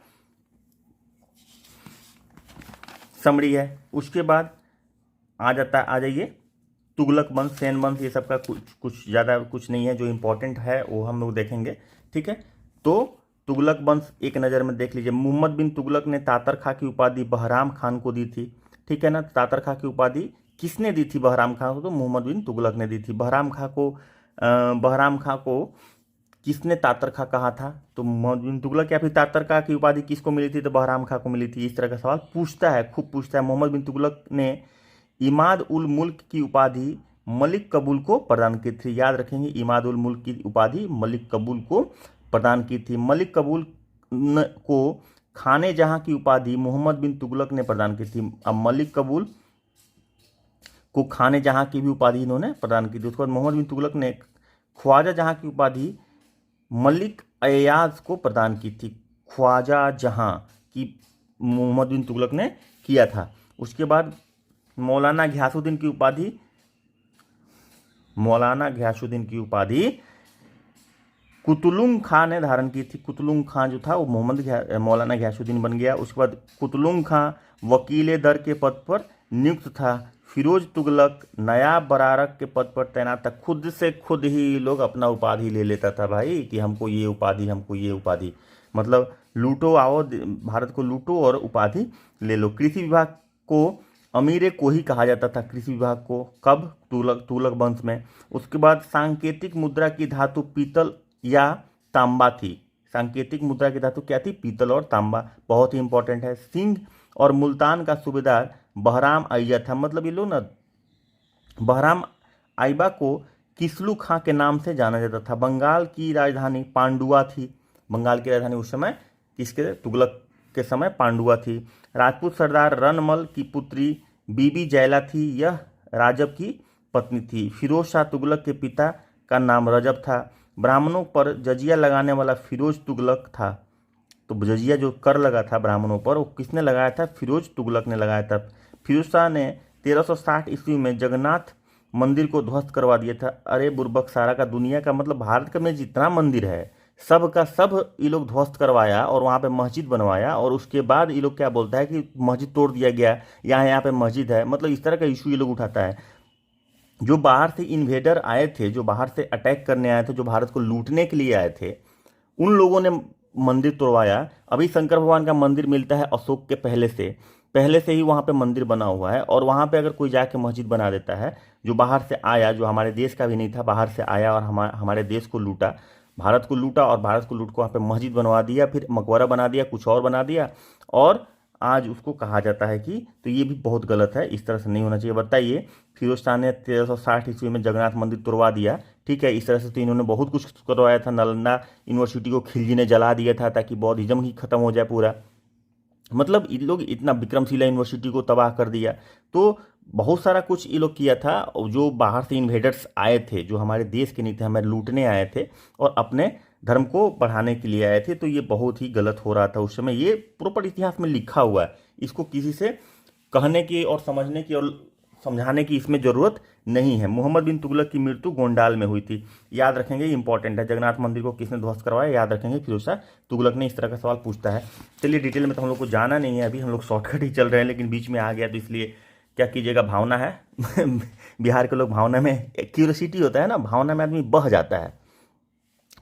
Speaker 1: समरी है। उसके बाद आ जाइए तुगलक वंश, सेन वंश, ये सब का कुछ ज़्यादा कुछ नहीं है, जो इम्पोर्टेंट है वो हम लोग देखेंगे, ठीक है। तो तुगलक वंश एक नज़र में देख लीजिए। मोहम्मद बिन तुगलक ने तातर खां की उपाधि बहराम खान को दी थी, ठीक है ना। तातर खां की उपाधि किसने दी थी बहराम खां को, तो मोहम्मद बिन तुगलक ने दी थी। बहराम खां को किसने तातर खां कहा था, तो मोहम्मद बिन तुगलक, या फिर तातर खां की उपाधि किसको मिली थी, तो बहराम खां को मिली थी। इस तरह का सवाल पूछता है, खूब पूछता है। मोहम्मद बिन तुगलक ने इमाद उल मुल्क की उपाधि मलिक कबूल को प्रदान की थी। याद रखेंगे, इमाद उल मुल्क की उपाधि मलिक कबूल को प्रदान की थी। मलिक कबूल को खाने जहां की उपाधि मोहम्मद बिन तुगलक ने प्रदान की थी। अब मलिक कबूल को खाने जहां की भी उपाधि इन्होंने प्रदान की थी। उसके बाद मोहम्मद बिन तुगलक ने ख्वाजा जहां की उपाधि मलिक अय्याज को प्रदान की थी। ख्वाजा जहां की मोहम्मद बिन तुगलक ने किया था। उसके बाद मौलाना घियासुद्दीन की उपाधि कुतुलुंग खां ने धारण की थी। कुतुलुंग खां जो था वो मौलाना घियासुद्दीन बन गया। उसके बाद कुतुलुंग खां वकील दर के पद पर नियुक्त था। फिरोज तुगलक नयाब बरारक के पद पर तैनात था। खुद से खुद ही लोग अपना उपाधि ले लेता था भाई, कि हमको ये उपाधि, मतलब लूटो, आओ भारत को लूटो और उपाधि ले लो। कृषि विभाग को अमीर को ही कहा जाता था, कृषि विभाग को, कब, तुगलक वंश में। उसके बाद सांकेतिक मुद्रा की धातु पीतल या तांबा थी। सांकेतिक मुद्रा की धातु क्या थी, पीतल और तांबा, बहुत ही इंपॉर्टेंट है। सिंध और मुल्तान का सूबेदार बहराम आइया था। मतलब ये लोग ना, बहराम आइबा को किसलू खां के नाम से जाना जाता था। बंगाल की राजधानी पांडुआ थी। बंगाल की राजधानी उस समय किसके, तुगलक के समय पांडुआ थी। राजपूत सरदार रनमल की पुत्री बीबी जैला थी, यह राजब की पत्नी थी। फिरोज शाह तुगलक के पिता का नाम रजब था। ब्राह्मणों पर जजिया लगाने वाला फिरोज तुगलक था। तो जजिया जो कर लगा था ब्राह्मणों पर, वो किसने लगाया था, फिरोज तुगलक ने लगाया था। फिरोज शाह ने 1360 ईस्वी में जगन्नाथ मंदिर को ध्वस्त करवा दिया था। अरे बुर्बक, सारा का दुनिया का, मतलब भारत का में जितना मंदिर है सब का सब ये लोग ध्वस्त करवाया और वहाँ पे मस्जिद बनवाया, और उसके बाद ये लोग क्या बोलता है कि मस्जिद तोड़ दिया गया, यहाँ पे मस्जिद है। मतलब इस तरह का इशू ये लोग उठाता है। जो बाहर से इन्वेडर आए थे, जो बाहर से अटैक करने आए थे, जो भारत को लूटने के लिए आए थे, उन लोगों ने मंदिर तोड़वाया। अभी शंकर भगवान का मंदिर मिलता है अशोक के पहले से ही वहाँ पे मंदिर बना हुआ है, और वहाँ पे अगर कोई जाके मस्जिद बना देता है, जो बाहर से आया, जो हमारे देश का भी नहीं था, बाहर से आया और हमारे देश को लूटा, भारत को लूटा, और भारत को लूट को वहाँ पे मस्जिद बनवा दिया, फिर मकबरा बना दिया, कुछ और बना दिया, और आज उसको कहा जाता है कि, तो ये भी बहुत गलत है, इस तरह से नहीं होना चाहिए। बताइए, फिरोज शाह ने 1360 ईस्वी में जगन्नाथ मंदिर तुड़वा दिया, ठीक है, इस तरह से तो इन्होंने बहुत कुछ करवाया था। नालंदा यूनिवर्सिटी को खिलजी ने जला दिया था ताकि बौद्धिज्म ही खत्म हो जाए पूरा। मतलब इन लोग इतना विक्रमशिला यूनिवर्सिटी को तबाह कर दिया। तो बहुत सारा कुछ ये लोग किया था। और जो बाहर से इन्वेडर्स आए थे, जो हमारे देश के नहीं थे, हमें लूटने आए थे और अपने धर्म को बढ़ाने के लिए आए थे, तो ये बहुत ही गलत हो रहा था उस समय। ये प्रॉपर इतिहास में लिखा हुआ है, इसको किसी से कहने की और समझने की और समझाने की इसमें ज़रूरत नहीं है। मोहम्मद बिन तुगलक की मृत्यु गोंडाल में हुई थी, याद रखेंगे, इंपॉर्टेंट है। जगन्नाथ मंदिर को किसने ध्वस्त करवाया, याद रखेंगे, फिरोज शाह तुगलक ने। इस तरह का सवाल पूछता है। चलिए, डिटेल में तो हम लोग को जाना नहीं है, अभी हम लोग शॉर्टकट ही चल रहे हैं, लेकिन बीच में आ गया तो इसलिए क्या कीजिएगा, भावना है। बिहार के लोग भावना में, क्यूरियोसिटी होता है ना, भावना में आदमी बह जाता है,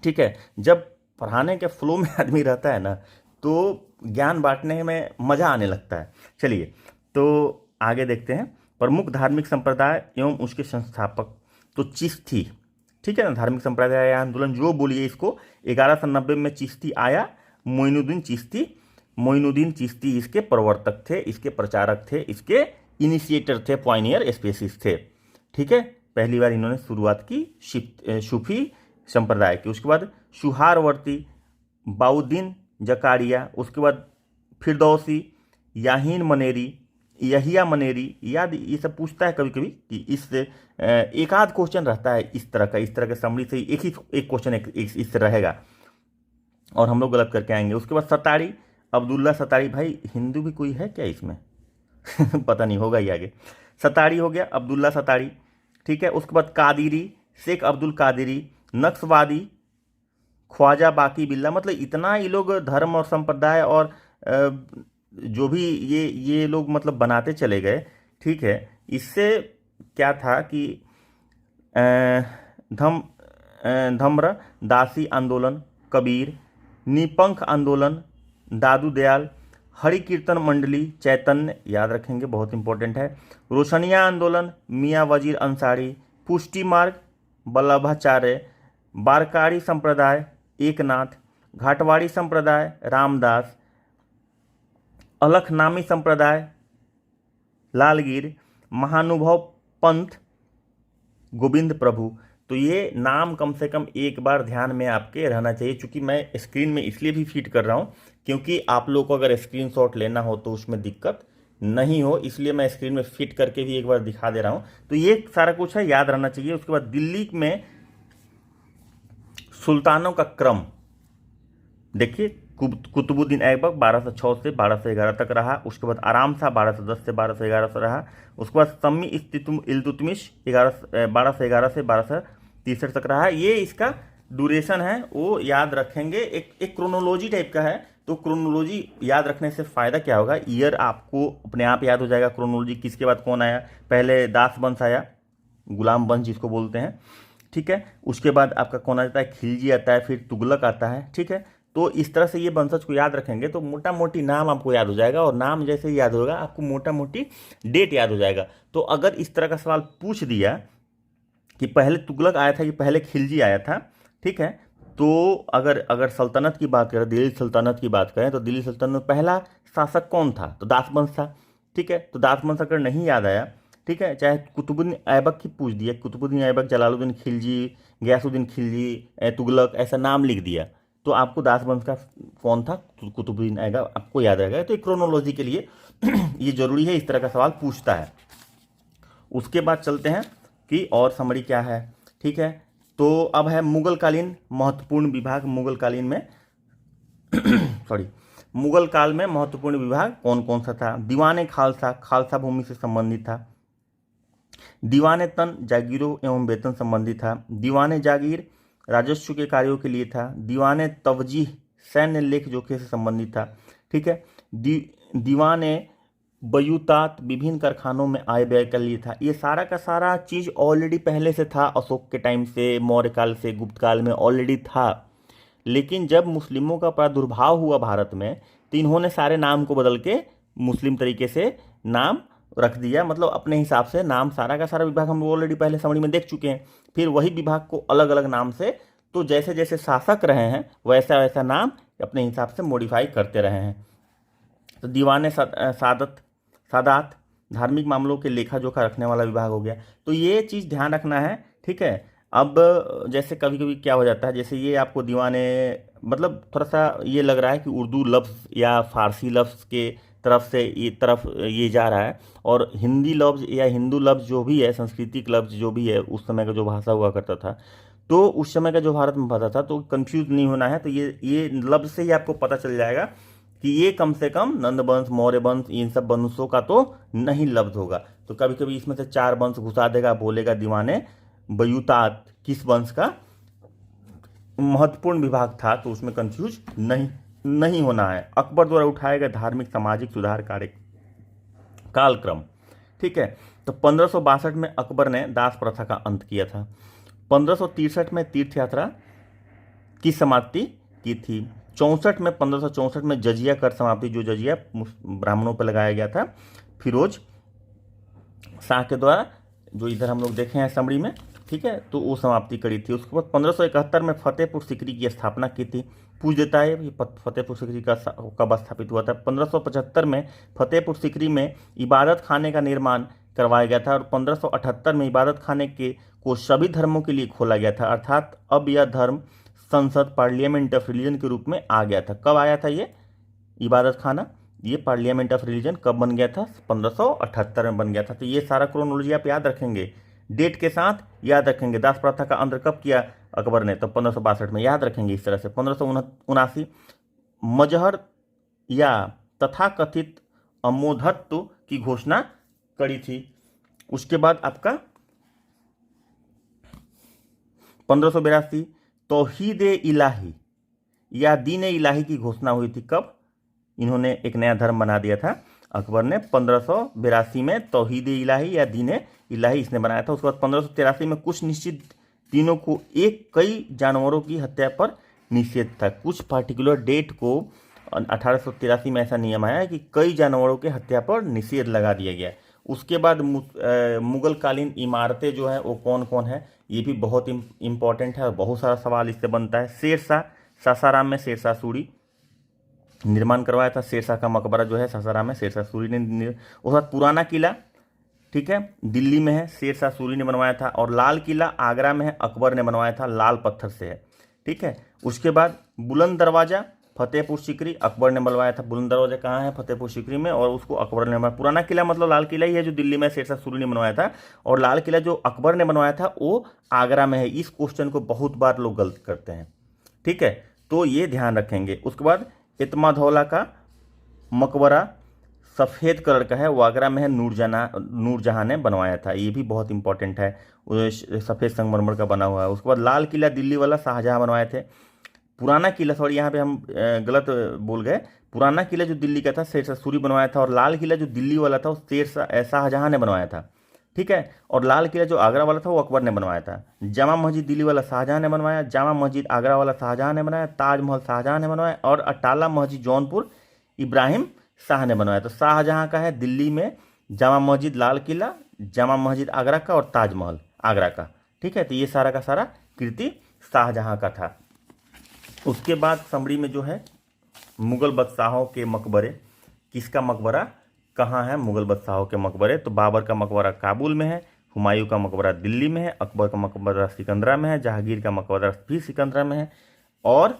Speaker 1: ठीक है। जब पढ़ाने के फ्लो में आदमी रहता है ना, तो ज्ञान बांटने में मज़ा आने लगता है। चलिए, तो आगे देखते हैं। प्रमुख धार्मिक संप्रदाय एवं उसके संस्थापक, तो चिश्ती, ठीक है ना, धार्मिक संप्रदाय या आंदोलन जो बोलिए इसको। 1190 में चिश्ती आया, मोइनुद्दीन चिश्ती इसके प्रवर्तक थे, इसके प्रचारक थे, इसके इनिशिएटर थे, पॉइनियर स्पेसिस्ट थे, ठीक है। पहली बार इन्होंने शुरुआत की सूफी संप्रदाय की। उसके बाद सुहारवर्ती, बाउद्दीन जकारिया, उसके बाद फिरदौसी, याहीन मनेरी, यहिया मनेरी, याद ये सब पूछता है कभी कभी कि इससे एक आध क्वेश्चन रहता है इस तरह का समरी से एक क्वेश्चन इस रहेगा और हम लोग गलत करके आएंगे। उसके बाद सतारी, अब्दुल्ला सतारी, भाई हिंदू भी कोई है क्या इसमें? पता नहीं, होगा ही आगे। सतारी हो गया, अब्दुल्ला सतारी, ठीक है। उसके बाद कादिरी, शेख अब्दुल कादिरी, नक्सवादी, ख्वाजा बाकी बिल्ला। मतलब इतना ये लोग धर्म और संप्रदाय और जो भी ये लोग मतलब बनाते चले गए, ठीक है। इससे क्या था कि धम्र दासी आंदोलन, कबीर, निपंख आंदोलन, दादू दयाल, हरि कीर्तन मंडली, चैतन्य, याद रखेंगे, बहुत इंपॉर्टेंट है। रोशनिया आंदोलन, मियाँ वजीर अंसारी, पुष्टि मार्ग, वल्लभाचार्य, बारकारी संप्रदाय, एकनाथ, घाटवाड़ी संप्रदाय, रामदास, अलखनामी संप्रदाय, लालगीर, महानुभव पंथ, गोविंद प्रभु। तो ये नाम कम से कम एक बार ध्यान में आपके रहना चाहिए, क्योंकि मैं स्क्रीन में इसलिए भी फीड कर रहा हूँ क्योंकि आप लोग को अगर स्क्रीनशॉट लेना हो तो उसमें दिक्कत नहीं हो, इसलिए मैं स्क्रीन में फिट करके भी एक बार दिखा दे रहा हूँ। तो ये सारा कुछ है, याद रहना चाहिए। उसके बाद दिल्ली में सुल्तानों का क्रम देखिए, कुतुबुद्दीन ऐबक 1206 से 1211 तक रहा। उसके बाद आराम शाह 1210 से 1211 से रहा। उसके बाद सम्मी इल्तुतमिश 1211 से 1263 तक रहा। ये इसका ड्यूरेशन है, वो याद रखेंगे। एक क्रोनोलॉजी टाइप का है, तो क्रोनोलॉजी याद रखने से फ़ायदा क्या होगा, ईयर आपको अपने आप याद हो जाएगा। क्रोनोलॉजी किसके बाद कौन आया, पहले दास वंश आया, गुलाम वंश जिसको बोलते हैं, ठीक है। उसके बाद आपका कौन आ जाता है, खिलजी आता है, फिर तुगलक आता है, ठीक है। तो इस तरह से ये वंशज को याद रखेंगे तो मोटा मोटी नाम आपको याद हो जाएगा, और नाम जैसे ही याद होगा आपको मोटा मोटी डेट याद हो जाएगा। तो अगर इस तरह का सवाल पूछ दिया कि पहले तुगलक आया था कि पहले खिलजी आया था, ठीक है, तो अगर सल्तनत की बात करें, दिल्ली सल्तनत की बात करें, तो दिल्ली सल्तनत में पहला शासक कौन था, तो दास वंश था, ठीक है। तो दास वंश अगर नहीं याद आया, ठीक है, चाहे कुतुबुद्दीन ऐबक की पूछ दिया, कुतुबुद्दीन ऐबक, जलालुद्दीन खिलजी, गयासुद्दीन खिलजी, तुगलक, ऐसा नाम लिख दिया, तो आपको दास वंश का कौन था, कुतुबुद्दीन ऐबक, आपको याद रहेगा। तो एक क्रोनोलॉजी के लिए ये जरूरी है, इस तरह का सवाल पूछता है। उसके बाद चलते हैं कि और समरी क्या है, ठीक है। तो अब है मुगलकालीन महत्वपूर्ण विभाग। मुगलकालीन में मुगल काल में महत्वपूर्ण विभाग कौन कौन सा था। दीवाने खालसा, खालसा भूमि से संबंधित था। दीवाने तन, जागीरों एवं वेतन संबंधी था। दीवाने जागीर, राजस्व के कार्यों के लिए था। दीवाने तवजीह, सैन्य लेख जोखे से संबंधित था, ठीक है। दीवाने बयूतात, विभिन्न कारखानों में आय व्यय के लिए था। ये सारा का सारा चीज़ ऑलरेडी पहले से था, अशोक के टाइम से, मौर्य काल से, गुप्त काल में ऑलरेडी था। लेकिन जब मुस्लिमों का प्रादुर्भाव हुआ भारत में, तो इन्होंने सारे नाम को बदल के मुस्लिम तरीके से नाम रख दिया, मतलब अपने हिसाब से नाम। सारा का सारा विभाग हम ऑलरेडी पहले समरी में देख चुके हैं। फिर वही विभाग को अलग अलग नाम से, तो जैसे जैसे शासक रहे हैं वैसा वैसा नाम अपने हिसाब से मॉडिफाई करते रहे हैं। तो सादत सादात धार्मिक मामलों के लेखा जोखा रखने वाला विभाग हो गया। तो ये चीज़ ध्यान रखना है, ठीक है। अब जैसे कभी कभी क्या हो जाता है, जैसे ये आपको दीवाने मतलब थोड़ा सा ये लग रहा है कि उर्दू लफ्ज़ या फारसी लफ्ज़ के तरफ ये जा रहा है, और हिंदी लफ्ज़ या हिंदू लफ्ज़ जो भी है, सांस्कृतिक लफ्ज़ जो भी है, उस समय का जो भाषा हुआ करता था, तो उस समय का जो भारत में भाषा था, तो कंफ्यूज नहीं होना है। तो ये लफ्ज़ से ही आपको पता चल जाएगा कि ये कम से कम नंद वंश, मौर्य वंश, इन सब वंशों का तो नहीं लफ्ज़ होगा। तो कभी कभी इसमें से 4 वंश घुसा देगा, बोलेगा दीवाने बयूतात किस वंश का महत्वपूर्ण विभाग था, तो उसमें कंफ्यूज नहीं होना है। अकबर द्वारा उठाए गए धार्मिक सामाजिक सुधार कार्य कालक्रम, ठीक है। तो 1562 में अकबर ने दास प्रथा का अंत किया था। 1563 में तीर्थ यात्रा की समाप्ति की थी। 1564 में जजिया कर समाप्ति, जो जजिया ब्राह्मणों पर लगाया गया था फिरोज शाह के द्वारा, जो इधर हम लोग देखे हैं समरी में, ठीक है, तो वो समाप्ति करी थी। उसके बाद 1571 में फतेहपुर सीकरी की स्थापना की थी। पूछ देता है ये फतेहपुर सीकरी का कब स्थापित हुआ था। 1575 में फतेहपुर सीकरी में इबादत खाने का निर्माण करवाया गया था, और 1578 में इबादत खाने को सभी धर्मों के लिए खोला गया था, अर्थात अब यह धर्म संसद पार्लियामेंट ऑफ रिलीजन के रूप में आ गया था। कब आया था ये इबादत खाना? ये पार्लियामेंट ऑफ रिलीजन कब बन गया था? 1578 में बन गया था। तो ये सारा क्रोनोलॉजी आप याद रखेंगे, डेट के साथ याद रखेंगे। दास प्रथा का अंत कब किया अकबर ने? तो 1562 में, याद रखेंगे इस तरह से। 1579 मजहर या तथाकथित अमोधत्व की घोषणा करी थी। उसके बाद आपका 1582 तौहीद इलाही या दीन इलाही की घोषणा हुई थी। कब? इन्होंने एक नया धर्म बना दिया था अकबर ने 1582 में, तौहीद इलाही या दीन इलाही इसने बनाया था। उसके बाद 1583 में कुछ निश्चित दिनों को कई जानवरों की हत्या पर निषेध था। कुछ पार्टिकुलर डेट को 1883 में ऐसा नियम आया कि कई जानवरों के हत्या पर निषेध लगा दिया गया। उसके बाद मुगल कालीन इमारतें जो है वो कौन कौन है, ये भी बहुत इंपॉर्टेंट है और बहुत सारा सवाल इससे बनता है। शेरशाह, सासाराम में शेरशाह सूरी निर्माण करवाया था। शेरशाह का मकबरा जो है सासाराम में शेरशाह सूरी ने। उसके बाद पुराना किला, ठीक है, दिल्ली में है, शेरशाह सूरी ने बनवाया था। और लाल किला आगरा में है, अकबर ने बनवाया था, लाल पत्थर से है, ठीक है। उसके बाद बुलंद दरवाजा फतेहपुर सीकरी अकबर ने बनवाया था। बुलंद दरवाजा कहाँ है? फतेहपुर सीकरी में, और उसको अकबर ने बनवाया। पुराना किला मतलब लाल किला ही है जो दिल्ली में शेरशाह सूरी ने बनवाया था, और लाल किला जो अकबर ने बनवाया था वो आगरा में है। इस क्वेश्चन को बहुत बार लोग गलत करते हैं, ठीक है, तो ये ध्यान रखेंगे। उसके बाद इत्मादौला का मकबरा सफ़ेद कलर का है, वो आगरा में है, नूरजहां ने बनवाया था। ये भी बहुत इंपॉर्टेंट है, सफ़ेद संगमरमर का बना हुआ है। उसके बाद लाल किला दिल्ली वाला शाहजहां बनवाए थे। पुराना किला, सॉरी यहाँ पे हम गलत बोल गए, पुराना किला जो दिल्ली का था शेरशाह सूरी बनवाया था, और लाल किला जो दिल्ली वाला था वो शाहजहां ने बनवाया था, ठीक है। और लाल किला जो आगरा वाला था वो अकबर ने बनवाया था। जामा मस्जिद दिल्ली वाला शाहजहां ने बनवाया, जामा मस्जिद आगरा वाला शाहजहां ने बनाया, ताजमहल शाहजहां ने बनवाया, और अटाला मस्जिद जौनपुर इब्राहिम शाह ने बनवाया। तो शाहजहां का है दिल्ली में, जामा मस्जिद लाल किला, जामा मस्जिद आगरा का, और ताजमहल आगरा का, ठीक है। तो ये सारा का सारा कृति शाहजहां का था। उसके बाद समरी में जो है मुगल बादशाहों के मकबरे, किसका मकबरा कहाँ है? मुगल बादशाहों के मकबरे। तो बाबर का मकबरा काबुल में है, हुमायूं का मकबरा दिल्ली में है, अकबर का मकबरा सिकंदरा में है, जहांगीर का मकबरा भी सिकंदरा में है, और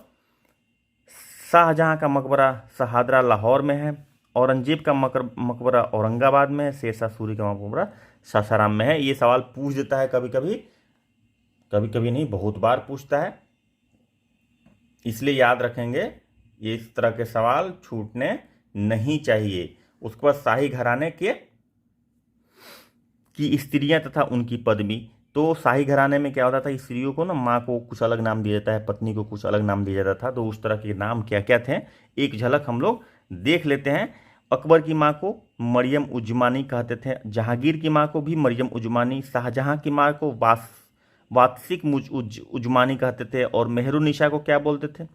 Speaker 1: शाहजहां का मकबरा शहादरा लाहौर में है, औरंगजेब का मकबरा औरंगाबाद में है, शेरशाह सूरी का मकबरा सासाराम में है। ये सवाल पूछ देता है कभी कभी, कभी कभी नहीं, बहुत बार पूछता है, इसलिए याद रखेंगे, ये इस तरह के सवाल छूटने नहीं चाहिए। उसके बाद शाही घराने की स्त्रियां तथा उनकी पदवी। तो शाही घराने में क्या होता था, स्त्रियों को ना माँ को कुछ अलग नाम दिया जाता है, पत्नी को कुछ अलग नाम दिया जाता था। तो उस तरह के नाम क्या क्या थे एक झलक हम लोग देख लेते हैं। अकबर की माँ को मरियम उजमानी कहते थे, जहांगीर की माँ को भी मरियम उजमानी, शाहजहां की माँ को वात्सिक उजमानी कहते थे, और मेहरुन्निसा को क्या बोलते थे?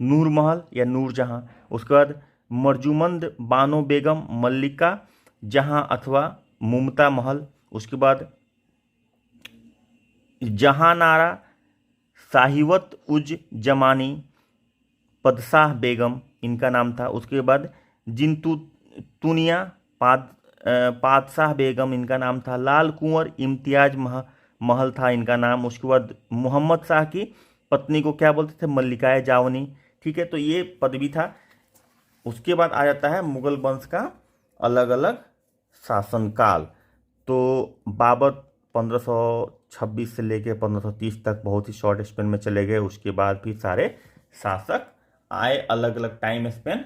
Speaker 1: नूर महल या नूरजहां। उसके बाद मरजुमंद बानो बेगम, मल्लिका जहां अथवा मुमता महल। उसके बाद जहानारा साहिवत उज जमानी, पदशाह बेगम इनका नाम था। उसके बाद जिंतु तुनिया, पादशाह बेगम इनका नाम था, लाल कुंवर इम्तियाज महल था इनका नाम। उसके बाद मोहम्मद शाह की पत्नी को क्या बोलते थे, मल्लिकाए जावनी। ठीक है, तो ये पदवी था। उसके बाद आ जाता है मुगल वंश का अलग अलग शासनकाल। तो बाबर 1526 से लेके 1530 तक बहुत ही शॉर्ट स्पेन में चले गए। उसके बाद फिर सारे शासक आए अलग अलग टाइम स्पेन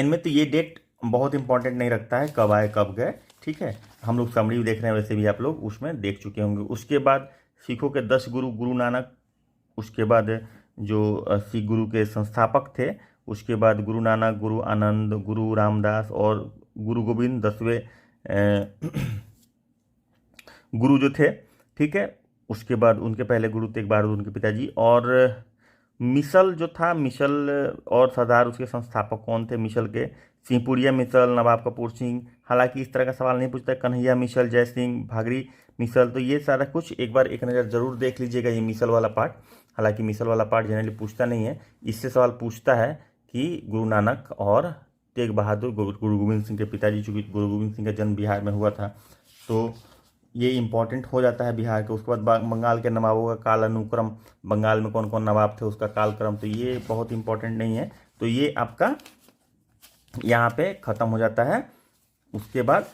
Speaker 1: में। तो ये डेट बहुत इंपॉर्टेंट नहीं रखता है कब आए कब गए। ठीक है, हम लोग समरी देख रहे हैं, वैसे भी आप लोग उसमें देख चुके होंगे। उसके बाद सिखों के 10 गुरु, गुरु नानक। उसके बाद जो सिख गुरु के संस्थापक थे, उसके बाद गुरु नानक, गुरु आनंद, गुरु रामदास और गुरु गोविंद 10वें गुरु जो थे। ठीक है, उसके बाद उनके पहले गुरु तेग बहादुर उनके पिताजी। और मिसल जो था, मिसल और सरदार उसके संस्थापक कौन थे मिसल के, सिंहपुरिया मिसल, नवाब कपूर सिंह। हालांकि इस तरह का सवाल नहीं पूछता है, कन्हैया मिसल, जय सिंह, भागरी मिसल। तो ये सारा कुछ एक बार एक नज़र जरूर देख लीजिएगा ये मिसल वाला पार्ट। हालांकि मिसल वाला पार्ट जनरली पूछता नहीं है, इससे सवाल पूछता है कि गुरु नानक और तेग बहादुर, गुरु गोविंद सिंह के पिताजी, चूँकि गुरु गोविंद सिंह का जन्म बिहार में हुआ था, तो ये इंपॉर्टेंट हो जाता है बिहार के। उसके बाद बंगाल के नवाबों का काल अनुक्रम, बंगाल में कौन कौन नवाब थे उसका कालक्रम, तो ये बहुत इंपॉर्टेंट नहीं है। तो ये आपका यहाँ पे ख़त्म हो जाता है। उसके बाद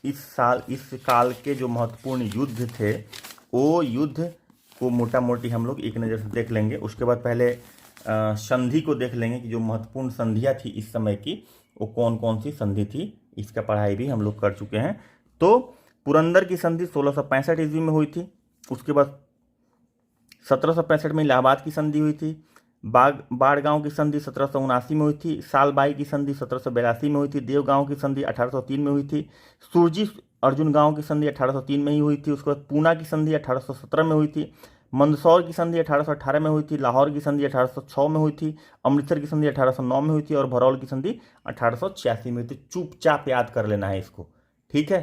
Speaker 1: इस काल के जो महत्वपूर्ण युद्ध थे, वो युद्ध को मोटा मोटी हम लोग एक नज़र से देख लेंगे। उसके बाद पहले संधि को देख लेंगे कि जो महत्वपूर्ण संधियाँ थी इस समय की, वो कौन कौन सी संधि थी, इसका पढ़ाई भी हम लोग कर चुके हैं। तो पुरंदर की संधि 1665 ईस्वी में हुई थी। उसके बाद 1765 में इलाहाबाद की संधि हुई थी। बाड़गांव की संधि 1779 में हुई थी। सालबाई की संधि 1782 में हुई थी। देवगांव की संधि 1803 में हुई थी। सुरजी अर्जुन गांव की संधि 1803 में ही हुई थी। उसके बाद पूना की संधि 1817 में हुई थी। मंदसौर की संधि 1818 में हुई थी। लाहौर की संधि 1806 में हुई थी। अमृतसर की संधि 1809 में हुई थी। और भरौल की संधि 1886 में हुई थी। चुपचाप याद कर लेना है इसको, ठीक है,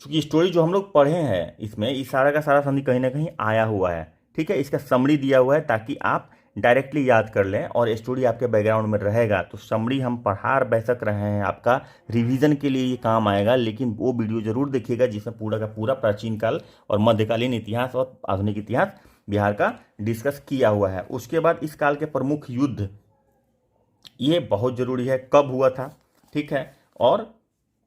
Speaker 1: क्योंकि स्टोरी जो हम लोग पढ़े हैं इसमें इस सारा का सारा संधि कहीं ना कहीं आया हुआ है। ठीक है, इसका समरी दिया हुआ है ताकि आप डायरेक्टली याद कर लें और स्टोरी आपके बैकग्राउंड में रहेगा। तो समरी हम पढ़ा बेशक रहे हैं, आपका रिवीजन के लिए ये काम आएगा, लेकिन वो वीडियो जरूर देखिएगा जिसमें पूरा का पूरा प्राचीन काल और मध्यकालीन इतिहास और आधुनिक इतिहास बिहार का डिस्कस किया हुआ है। उसके बाद इस काल के प्रमुख युद्ध, ये बहुत जरूरी है, कब हुआ था, ठीक है, और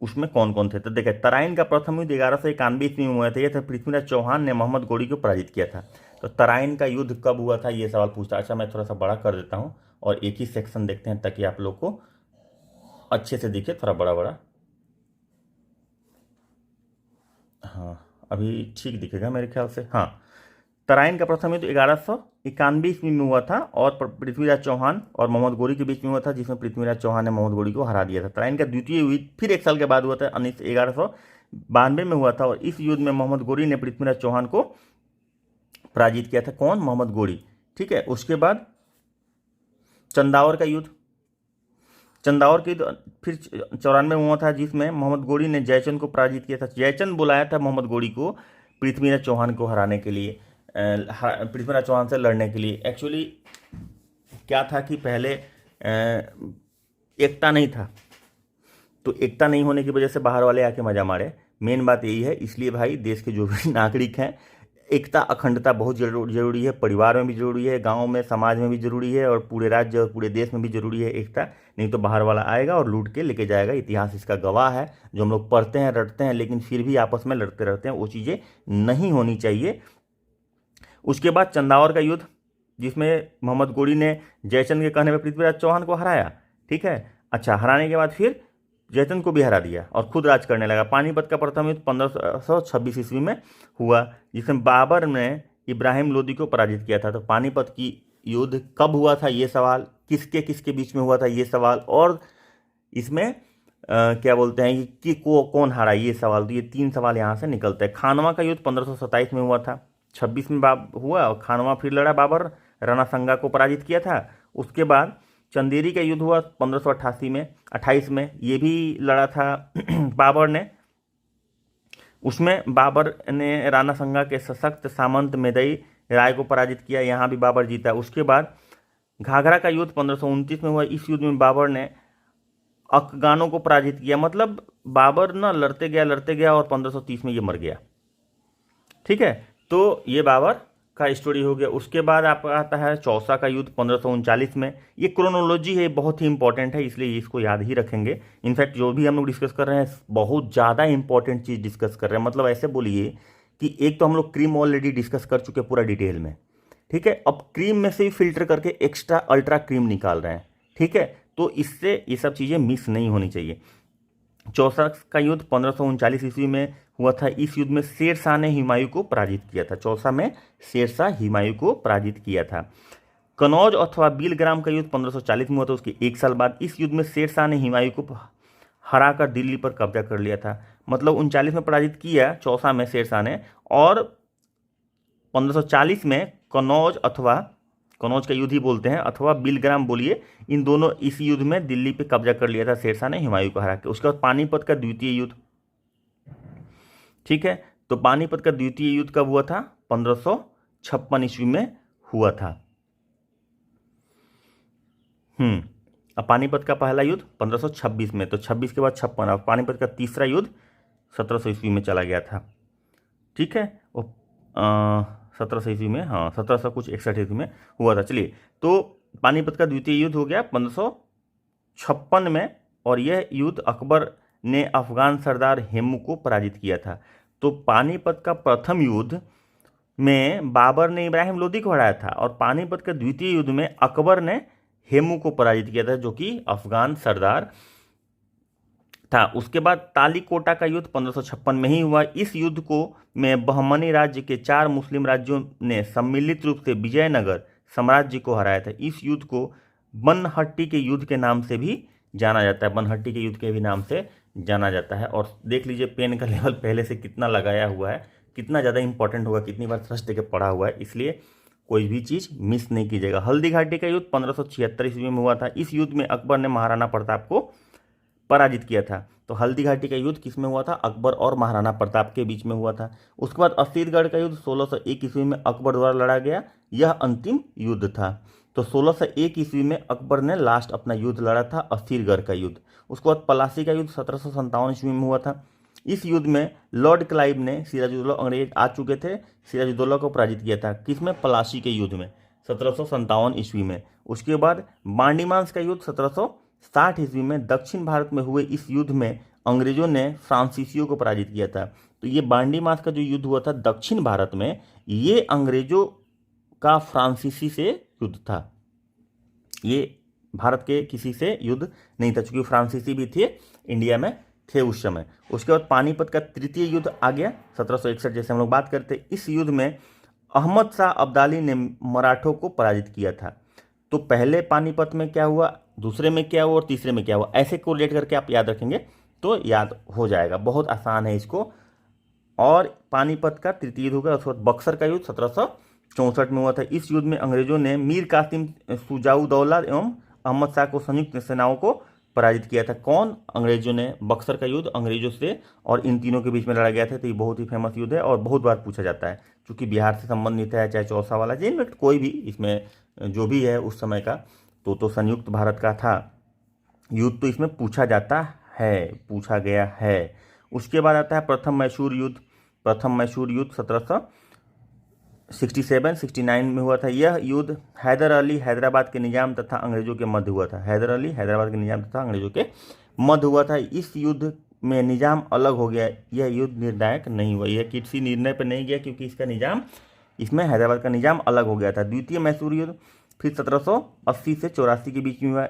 Speaker 1: उसमें कौन कौन थे। तो देखिए, तराइन का प्रथम युद्ध 1191 ईस्वी में हुआ था। यह था पृथ्वीराज चौहान ने मोहम्मद गोरी को पराजित किया था। तो तराइन का युद्ध कब हुआ था ये सवाल पूछता। अच्छा, मैं थोड़ा सा बड़ा कर देता हूँ और एक ही सेक्शन देखते हैं ताकि आप लोग को अच्छे से दिखे, थोड़ा बड़ा बड़ा। हाँ, अभी ठीक दिखेगा मेरे ख्याल से। हाँ, तराइन का प्रथम युद्ध 1191 ईस्वी में हुआ था और पृथ्वीराज चौहान और मोहम्मद गोरी के बीच में हुआ था, जिसमें पृथ्वीराज चौहान ने मोहम्मद गोरी को हरा दिया था। तराइन का द्वितीय युद्ध फिर एक साल के बाद हुआ था, 1192 में हुआ था। और इस युद्ध में मोहम्मद गोरी ने पृथ्वीराज चौहान को पराजित किया था। कौन? मोहम्मद गोरी। ठीक है, उसके बाद चंदावर का युद्ध, चंदावर के युद्ध फिर 94 में हुआ था, जिसमें मोहम्मद गोरी ने जयचंद को पराजित किया था। जयचंद बुलाया था मोहम्मद गोरी को पृथ्वीराज चौहान को हराने के लिए, पृथ्वीराज चौहान से लड़ने के लिए। एक्चुअली क्या था कि पहले एकता नहीं था, तो एकता नहीं होने की वजह से बाहर वाले आके मजा मारे। मेन बात यही है, इसलिए भाई देश के जो भी नागरिक हैं, एकता अखंडता बहुत जरूरी है। परिवार में भी जरूरी है, गांव में समाज में भी जरूरी है, और पूरे राज्य और पूरे देश में भी जरूरी है एकता। नहीं तो बाहर वाला आएगा और लूट के लेके जाएगा। इतिहास इसका गवाह है। जो हम लोग पढ़ते हैं, रटते हैं, लेकिन फिर भी आपस में लड़ते रहते हैं, वो चीज़ें नहीं होनी चाहिए। उसके बाद चंदावर का युद्ध, जिसमें मोहम्मद गोरी ने जयचंद के कहने पर पृथ्वीराज चौहान को हराया। ठीक है, अच्छा, हराने के बाद फिर जयचंद को भी हरा दिया और खुद राज करने लगा। पानीपत का प्रथम युद्ध 1526 ईस्वी में हुआ, जिसमें बाबर ने इब्राहिम लोदी को पराजित किया था। तो पानीपत की युद्ध कब हुआ था ये सवाल, किसके किसके बीच में हुआ था ये सवाल, और इसमें क्या बोलते हैं कि कौन हारा ये सवाल। तो ये 3 सवाल यहाँ से निकलते हैं। खानवा का युद्ध 1527 में हुआ था। 26 में हुआ और खानवा फिर लड़ा, बाबर राणा संगा को पराजित किया था। उसके बाद चंदेरी का युद्ध हुआ 1588 में, 28 में, ये भी लड़ा था बाबर ने। उसमें बाबर ने राणा संगा के सशक्त सामंत मेदई राय को पराजित किया, यहाँ भी बाबर जीता। उसके बाद घाघरा का युद्ध 1529 में हुआ। इस युद्ध में बाबर ने अफगानों को पराजित किया। मतलब बाबर ना लड़ते गया और 1530 में ये मर गया। ठीक है, तो ये बाबर का स्टोरी हो गया। उसके बाद आपका आता है चौसा का युद्ध 1539 में। ये क्रोनोलॉजी है, बहुत ही इंपॉर्टेंट है, इसलिए इसको याद ही रखेंगे। इनफैक्ट जो भी हम लोग डिस्कस कर रहे हैं बहुत ज़्यादा इंपॉर्टेंट चीज़ डिस्कस कर रहे हैं। मतलब ऐसे बोलिए कि एक तो हम लोग क्रीम ऑलरेडी डिस्कस कर चुके पूरा डिटेल में, ठीक है, अब क्रीम में से ही फिल्टर करके एक्स्ट्रा अल्ट्रा क्रीम निकाल रहे हैं। ठीक है, तो इससे ये सब चीज़ें मिस नहीं होनी चाहिए। चौसा का युद्ध 1539 ईस्वी में हुआ था। इस युद्ध में शेर शाह ने हुमायूं को पराजित किया था। चौसा में शेर शाह हुमायूं को पराजित किया था। कनौज अथवा बिलग्राम का युद्ध 1540 में हुआ था, उसके एक साल बाद। इस युद्ध में शेर शाह ने हुमायूं को हराकर दिल्ली पर कब्जा कर लिया था। मतलब 39 में पराजित किया चौसा में शेर शाह ने, और 1540 में कनौज का युद्ध ही बोलते हैं अथवा बिलग्राम बोलिए, इन दोनों इस युद्ध में दिल्ली पे कब्जा कर लिया था शेर शाह ने हुमायूं को हरा के। उसके बाद पानीपत का द्वितीय युद्ध, ठीक है, तो पानीपत का द्वितीय युद्ध कब हुआ था? 1556 ईस्वी में हुआ था। अब पानीपत का पहला युद्ध 1526 में, तो 26 के बाद 56। अब पानीपत का तीसरा युद्ध 1700 ईस्वी में चला गया था। ठीक है, वो 1700 ईस्वी में, हाँ 1700 कुछ 61 ईस्वी में हुआ था। चलिए, तो पानीपत का द्वितीय युद्ध हो गया 1556 में, और यह युद्ध अकबर ने अफगान सरदार हेमू को पराजित किया था। तो पानीपत का प्रथम युद्ध में बाबर ने इब्राहिम लोदी को हराया था, और पानीपत के द्वितीय युद्ध में अकबर ने हेमू को पराजित किया था, जो कि अफगान सरदार था। उसके बाद तालीकोटा का युद्ध 1556 में ही हुआ। इस युद्ध को में बहमनी राज्य के 4 मुस्लिम राज्यों ने सम्मिलित रूप से विजयनगर साम्राज्य को हराया था। इस युद्ध को बनहट्टी के युद्ध के नाम से भी जाना जाता है, बनहट्टी के युद्ध के भी नाम से जाना जाता है। और देख लीजिए पेन का लेवल पहले से कितना लगाया हुआ है, कितना ज़्यादा इंपॉर्टेंट होगा, कितनी बार थ्रस्ट देकर पढ़ा हुआ है, इसलिए कोई भी चीज़ मिस नहीं कीजिएगा। हल्दी घाटी का युद्ध 1576 ईस्वी में हुआ था। इस युद्ध में अकबर ने महाराणा प्रताप को पराजित किया था। तो हल्दी घाटी का युद्ध किस में हुआ था? अकबर और महाराणा प्रताप के बीच में हुआ था। उसके बाद असीरगढ़ का युद्ध 1601 ईस्वी में अकबर द्वारा लड़ा गया, यह अंतिम युद्ध था। तो 1601 ईस्वी में अकबर ने लास्ट अपना युद्ध लड़ा था, असीरगढ़ का युद्ध। उसके बाद पलासी का युद्ध 1757 ईस्वी में हुआ था। इस युद्ध में लॉर्ड क्लाइव ने सिराजुद्दौला, अंग्रेज आ चुके थे, सिराजुद्दौला को पराजित किया था। किसमें? पलासी के युद्ध में 1757 ईस्वी में। उसके बाद बांडीमांस का युद्ध 1760 ईस्वी में। दक्षिण भारत में हुए इस युद्ध में अंग्रेजों ने फ्रांसीसियों को पराजित किया था। तो ये बांडीमांस का जो युद्ध हुआ था दक्षिण भारत में, ये अंग्रेजों का फ्रांसीसी से युद्ध था। ये भारत के किसी से युद्ध नहीं था, चूंकि फ्रांसीसी भी थे, इंडिया में थे उस समय। उसके बाद पानीपत का तृतीय युद्ध आ गया 1761, जैसे हम लोग बात करते। इस युद्ध में अहमद शाह अब्दाली ने मराठों को पराजित किया था। तो पहले पानीपत में क्या हुआ, दूसरे में क्या हुआ और तीसरे में क्या हुआ, ऐसे कोरिलेट करके आप याद रखेंगे तो याद हो जाएगा, बहुत आसान है इसको। और पानीपत का तृतीय युद्ध होगा। उसके बाद बक्सर का युद्ध 1764 में हुआ था। इस युद्ध में अंग्रेजों ने मीर कासिम सुजाउद्दौला एवं अहमद शाह को संयुक्त सेनाओं को पराजित किया था। कौन? अंग्रेजों ने। बक्सर का युद्ध अंग्रेजों से और इन तीनों के बीच में लड़ा गया था। तो ये बहुत ही फेमस युद्ध है और बहुत बार पूछा जाता है, क्योंकि बिहार से संबंधित है, चाहे चौसा वाला, इनफैक्ट कोई भी इसमें जो भी है उस समय का, तो संयुक्त भारत का था युद्ध, तो इसमें पूछा जाता है, पूछा गया है। उसके बाद आता है प्रथम मैसूर युद्ध। प्रथम मैसूर युद्ध 1767-69 में हुआ था। यह युद्ध हैदर अली हैदराबाद के निजाम तथा अंग्रेजों के मध्य हुआ था। हैदर अली हैदराबाद के निजाम तथा अंग्रेजों के मध्य हुआ था। इस युद्ध में निजाम अलग हो गया, यह युद्ध निर्णायक नहीं हुआ, यह किसी निर्णय पर नहीं गया, क्योंकि इसका निजाम, इसमें हैदराबाद का निजाम अलग हो गया था। द्वितीय मैसूर युद्ध फिर 1780 से 84 के बीच में हुआ।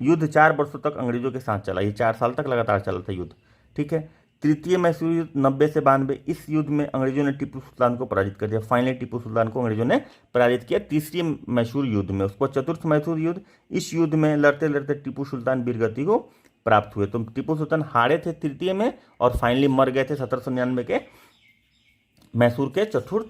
Speaker 1: युद्ध 4 वर्षों तक अंग्रेजों के साथ चला, ये 4 साल तक लगातार चला था युद्ध। ठीक है। तृतीय मैसूर युद्ध 90 से 92, इस युद्ध में अंग्रेजों ने टीपू सुल्तान को पराजित कर दिया। फाइनली टीपू सुल्तान को अंग्रेजों ने पराजित किया तीसरी मैसूर युद्ध में। उसको चतुर्थ मैसूर युद्ध, इस युद्ध में लड़ते लड़ते टीपू सुल्तान वीरगति को प्राप्त हुए। तो टीपू सुल्तान हारे थे तृतीय में और फाइनली मर गए थे 1799 के मैसूर के चतुर्थ,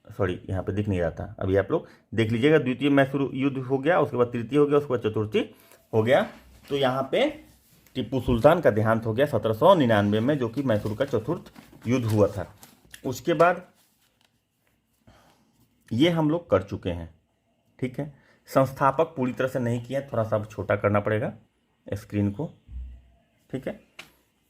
Speaker 1: सॉरी यहाँ पे दिख नहीं रहा था, अभी आप लोग देख लीजिएगा। द्वितीय मैसूर युद्ध हो गया, उसके बाद तृतीय हो गया, उसके बाद चतुर्थी हो गया। तो यहाँ पे टीपू सुल्तान का देहांत हो गया 1799 में, जो कि मैसूर का चतुर्थ युद्ध हुआ था। उसके बाद ये हम लोग कर चुके हैं। ठीक है, संस्थापक पूरी तरह से नहीं किया, थोड़ा सा अब छोटा करना पड़ेगा, स्क्रीन को, ठीक है।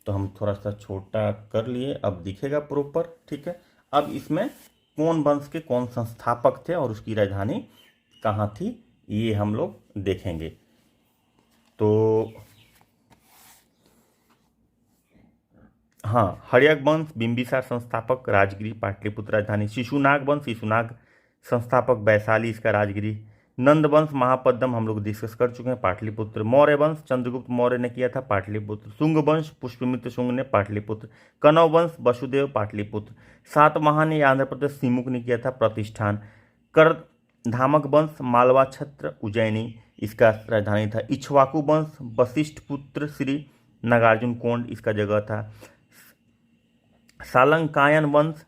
Speaker 1: तो हम थोड़ा सा छोटा कर लिए, अब दिखेगा प्रॉपर, ठीक है। अब इसमें कौन वंश के कौन संस्थापक थे और उसकी राजधानी कहाँ थी, ये हम लोग देखेंगे। तो हाँ, हर्यक वंश बिंबिसार संस्थापक राजगिरी पाटलिपुत्र राजधानी। शिशुनाग वंश शिशुनाग संस्थापक वैशाली इसका राजगिरी। नंद वंश महापद्म हम लोग डिस्कस कर चुके हैं, पाटलिपुत्र। मौर्य वंश चंद्रगुप्त मौर्य ने किया था, पाटलिपुत्र। शुंग वंश पुष्यमित्र शुंग ने, पाटलिपुत्र। कनव वंश वसुदेव, पाटलिपुत्र। सातवाहन ने आंध्र प्रदेश सिमुक ने किया था, प्रतिष्ठान। कर धामक वंश मालवा छत्र उज्जैनी इसका राजधानी था। इक्ष्वाकु वंश वशिष्ठ पुत्र श्री नागार्जुन कोंड इसका जगह था। सालंकायन वंश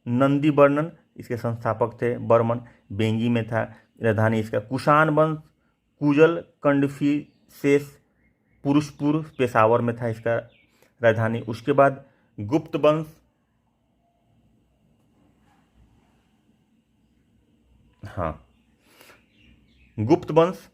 Speaker 1: नंदीवर्णन इसके संस्थापक थे, बर्मन बेंगी में था, राजधानी इसका। कुषाण वंश कुजल कंडफीसेस पुरुषपुर पेशावर में था, इसका राजधानी। उसके बाद गुप्त वंश, हाँ, गुप्त वंश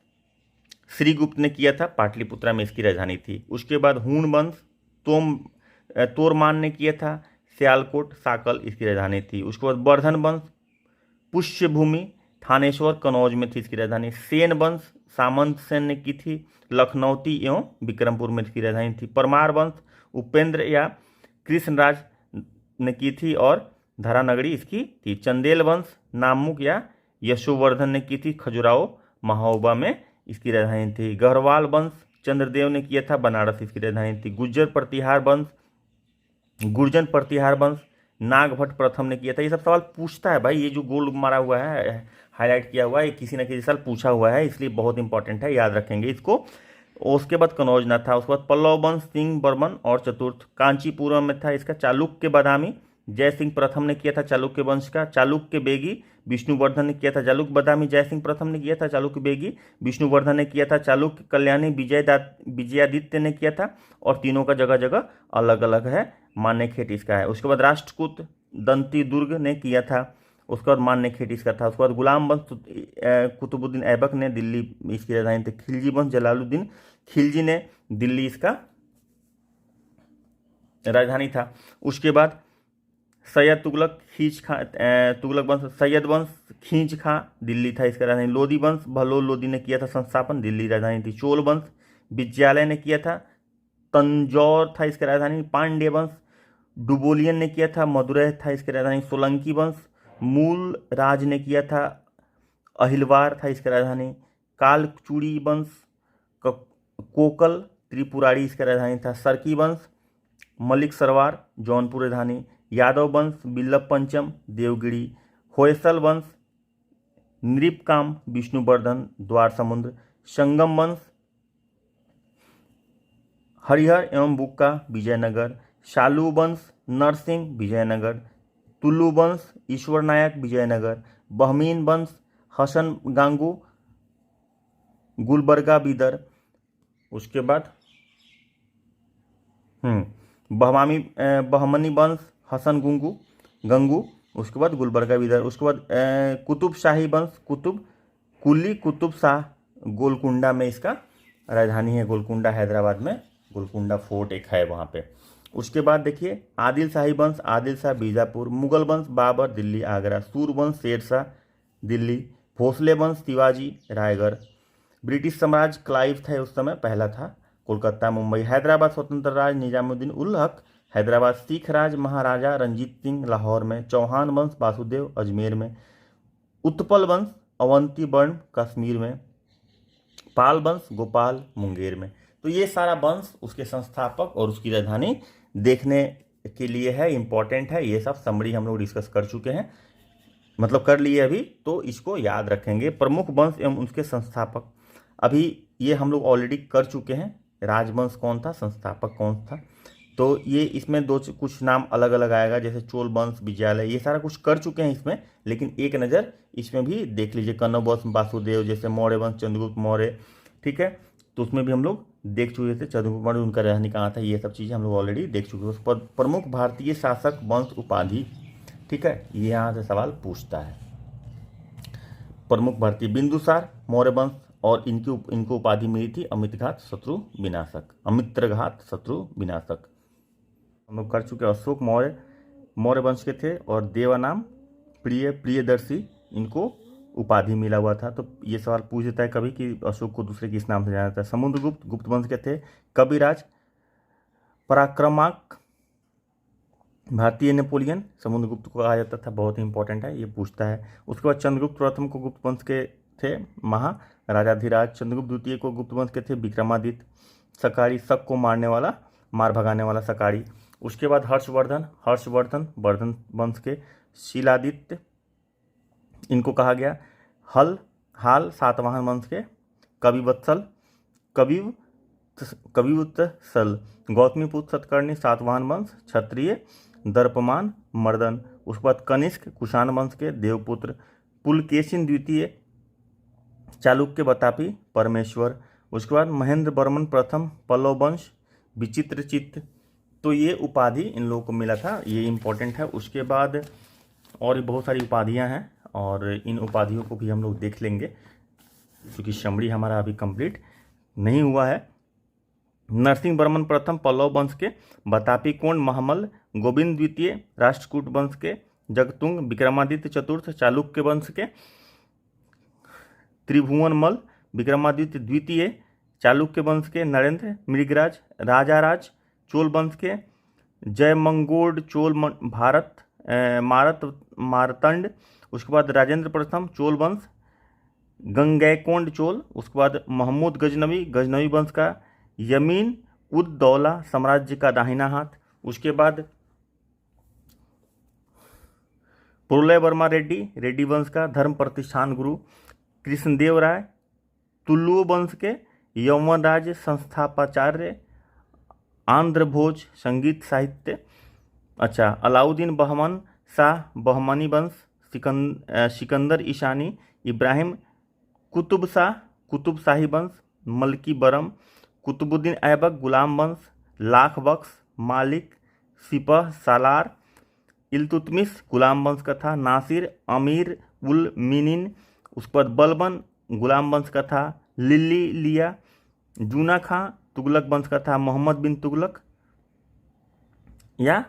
Speaker 1: श्रीगुप्त ने किया था, पाटलिपुत्रा में इसकी राजधानी थी। उसके बाद हूण वंश तोरमान ने किया था, सियालकोट साकल इसकी राजधानी थी। उसके बाद वर्धन वंश पुष्यभूमि थानेश्वर कनौज में थी इसकी राजधानी। सेन वंश सामंत सेन ने की थी, लखनौती एवं विक्रमपुर में इसकी राजधानी थी। परमार वंश उपेंद्र या कृष्णराज ने की थी और धरानगरी इसकी थी। चंदेल वंश नामुक या यशोवर्धन ने की थी, खजुराहो महोबा में इसकी राजधानी थी। गढ़वाल वंश चंद्रदेव ने किया था, बनारस इसकी राजधानी थी। गुर्जर प्रतिहार वंश नागभट्ट प्रथम ने किया था। ये सब सवाल पूछता है भाई, ये जो गोल मारा हुआ है, हाईलाइट किया हुआ है, किसी न किसी साल पूछा हुआ है, इसलिए बहुत इंपॉर्टेंट है, याद रखेंगे इसको। उसके बाद कनौज न था। उसके बाद पल्लव वंश सिंह बर्मन और चतुर्थ कांचीपुरम में था इसका। चालुक्य बादामी जय सिंह प्रथम ने किया था चालुक्य वंश का। चालुक्य बेगी विष्णुवर्धन ने किया था। चालुक्य बादामी जय सिंह प्रथम ने किया था, चालुक्य बेगी विष्णुवर्धन ने किया था। चालुक्य कल्याणी विजयादित्य ने किया था, और तीनों का जगह जगह अलग अलग है, मान्यखेट इसका है। उसके बाद राष्ट्रकूट दंती दुर्ग ने किया था, उसके बाद मान्यखेट इसका था। उसके बाद गुलाम वंश कुतुबुद्दीन ऐबक ने दिल्ली इसकी राजधानी थी। खिलजी वंश जलालुद्दीन खिलजी ने दिल्ली इसका राजधानी था। उसके बाद सैयद तुगलक तुगलक वंश सैयद वंश खींच खां दिल्ली था इसका राजधानी। लोदी वंश बहलोल लोदी ने किया था संस्थापन, दिल्ली राजधानी थी। चोल वंश विद्यालय ने किया था, तंजौर था इसका राजधानी। पांड्य वंश डुबोलियन ने किया था, मदुरै था इसकी राजधानी। सोलंकी वंश मूल राज ने किया था, अहिलवार था इसका राजधानी। कालचूड़ी वंश कोकल त्रिपुरारी इसका राजधानी था। सरकी वंश मलिक सरवार जौनपुर राजधानी। यादव वंश बिल्लभ पंचम देवगिरी। होयसल वंश नृपकाम विष्णुवर्धन द्वार समुद्र। संगम वंश हरिहर एवं बुक्का विजयनगर। शालू वंश नरसिंह विजयनगर। तुलु वंश ईश्वर नायक विजयनगर। बहमीन वंश हसन गांगू गुलबर्गा बीदर। उसके बाद बहमनी वंश हसन गंगू। उसके बाद गुलबर्गा बीदर। उसके बाद कुतुब शाही वंश कुतुब शाह गोलकुंडा में इसका राजधानी है, गोलकुंडा हैदराबाद में गोलकुंडा फोर्ट एक है वहाँ पे। उसके बाद देखिए आदिल शाही वंश आदिल शाह बीजापुर। मुगल वंश बाबर दिल्ली आगरा। सूर वंश शेरशाह दिल्ली। भोसले वंश शिवाजी रायगढ़। ब्रिटिश साम्राज्य क्लाइव था उस समय, पहला था कोलकाता मुंबई। हैदराबाद स्वतंत्र राज निजामुद्दीन उल हक हैदराबाद। सिख राज महाराजा रंजीत सिंह लाहौर में। चौहान वंश वासुदेव अजमेर में। उत्पल वंश अवंती वर्ण कश्मीर में। पाल वंश गोपाल मुंगेर में। तो ये सारा वंश उसके संस्थापक और उसकी राजधानी देखने के लिए है, इंपॉर्टेंट है। ये सब समरी हम लोग डिस्कस कर चुके हैं, मतलब कर लिए अभी, तो इसको याद रखेंगे। प्रमुख वंश एवं उसके संस्थापक अभी ये हम लोग ऑलरेडी कर चुके हैं। राजवंश कौन था, संस्थापक कौन था, तो ये इसमें कुछ नाम अलग अलग आएगा, जैसे चोल वंश विजयालय, ये सारा कुछ कर चुके हैं इसमें, लेकिन एक नज़र इसमें भी देख लीजिए। कन्नौज वंश वासुदेव, जैसे मौर्य वंश चंद्रगुप्त मौर्य, ठीक है, तो उसमें भी हम लोग देख चुके थे। चंद्रगुप्त मौर्य उनका राजधानी कहाँ था, ये सब चीज़ें हम लोग ऑलरेडी देख चुके हैं। उस पर प्रमुख भारतीय शासक वंश उपाधि, ठीक है, ये यहाँ से सवाल पूछता है। प्रमुख भारतीय बिंदुसार मौर्य वंश और इनको उपाधि मिली थी अमित्रघात शत्रु विनाशक, अमित्रघात शत्रु विनाशक। हम लोग कर चुके। अशोक मौर्य मौर्य वंश के थे और देवानाम प्रियदर्शी इनको उपाधि मिला हुआ था। तो ये सवाल पूछ देता है कभी कि अशोक को दूसरे किस नाम से जाना जाता है। समुद्रगुप्त गुप्त वंश के थे। कविराज पराक्रमाक भारतीय नेपोलियन समुद्रगुप्त को कहा जाता था, बहुत ही इंपॉर्टेंट है, ये पूछता है। उसके बाद चंद्रगुप्त प्रथम को गुप्त वंश के थे महाराजाधिराज। चंद्रगुप्त द्वितीय को गुप्त वंश के थे विक्रमादित्य। सकारी शक को मार भगाने वाला सकारी। उसके बाद हर्षवर्धन वर्धन वंश के शीलादित्य इनको कहा गया। हाल सातवाहन वंश के कविवत्सल कविवत्सल गौतमीपुत्र सतकर्णी सातवाहन वंश क्षत्रिय दर्पमान मर्दन। उसके बाद कनिष्क कुषाण वंश के देवपुत्र। पुलकेशिन द्वितीय चालुक्य बतापी परमेश्वर। उसके बाद महेंद्र वर्मन प्रथम पल्लव वंश विचित्रचित्त। तो ये उपाधि इन लोगों को मिला था, ये इंपॉर्टेंट है। उसके बाद और भी बहुत सारी उपाधियां हैं और इन उपाधियों को भी हम लोग देख लेंगे क्योंकि समरी हमारा अभी कंप्लीट नहीं हुआ है। नरसिंह वर्मन प्रथम पल्लव वंश के। बतापी कोण महमल गोविंद द्वितीय राष्ट्रकूट वंश के। जगतुंग विक्रमादित्य चतुर्थ चालुक्य वंश के। त्रिभुवनमल विक्रमादित्य द्वितीय चालुक्य वंश के। नरेंद्र मृगराज राजाराज चोल वंश के। जयमंगोड चोल मारतंड। उसके बाद राजेंद्र प्रथम चोल वंश गंगैकोंड चोल। उसके बाद महमूद गजनवी वंश का। यमीन उद दौला साम्राज्य का दाहिना हाथ। उसके बाद प्रलय वर्मा रेड्डी वंश का धर्म प्रतिष्ठान गुरु। कृष्णदेव राय तुलुव वंश के यौवन राज्य संस्थापाचार्य। आंध्र भोज संगीत साहित्य। अच्छा, अलाउद्दीन बहमन शाह बहमनी वंश। सिकंदर ईशानी। इब्राहिम कुतुब शाही वंश। मलकी बरम। कुतुबुद्दीन ऐबक गुलाम वंश। लाख बख्श मालिक सिपह सालार। इल्तुतमिश गुलाम वंश का था। नासिर अमीर उल मिनीन। उसके बाद बलबन गुलाम वंश का था। लिल्ली लिया जूना खां तुगलक वंश का था। मोहम्मद बिन तुगलक या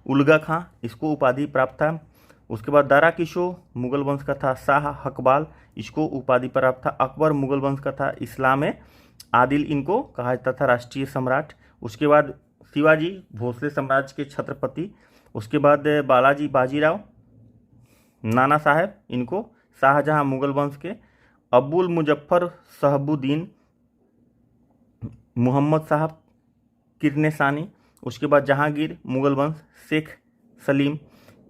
Speaker 1: उलगा खां इसको उपाधि प्राप्त था। उसके बाद दारा किशो मुगल वंश का था। शाह हकबाल इसको उपाधि प्राप्त था। अकबर मुगल वंश का था। इस्लाम आदिल इनको कहा जाता था राष्ट्रीय सम्राट। उसके बाद शिवाजी भोसले साम्राज्य के छत्रपति। उसके बाद बालाजी बाजीराव नाना साहेब इनको शाहजहां मुगल वंश के। अबुल मुजफ्फर शहबुद्दीन मोहम्मद साहब किरनेसानी। उसके बाद जहांगीर मुगल वंश शेख सलीम।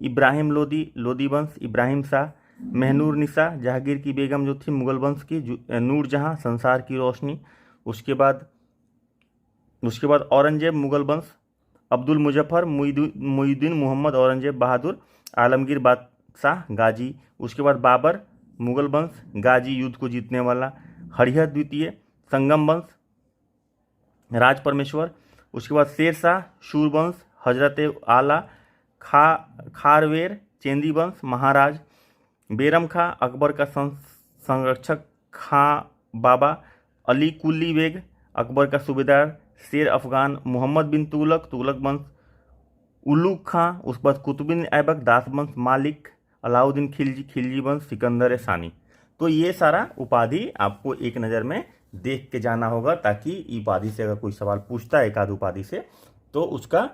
Speaker 1: इब्राहिम लोदी वंश इब्राहिम शाह। महनूर निसा जहांगीर की बेगम जो थी मुगल वंश की। नूर जहां संसार की रोशनी। उसके बाद औरंगजेब मुगल वंश। अब्दुल मुजफ्फर मुईनुद्दीन मोहम्मद औरंगजेब बहादुर। आलमगीर बादशाह गाजी। उसके बाद बाबर मुगल वंश गाजी युद्ध को जीतने वाला। हरिहर द्वितीय संगम वंश राज परमेश्वर। उसके बाद शेर शाह शूरवंश हजरत आला। खारवेर चेंदी वंश महाराज। बेरम खां अकबर का संरक्षक। खां बाबा अली कुली बेग अकबर का सूबेदार। शेर अफगान मोहम्मद बिन तुगलक वंश। उलूग खां। उसके बाद कुतुबुद्दीन ऐबक दास वंश मालिक। अलाउद्दीन खिलजी वंश सिकंदर सानी। तो ये सारा उपाधि आपको एक नज़र में देख के जाना होगा ताकि उपाधि से अगर कोई सवाल पूछता है एक आध उपाधि से तो उसका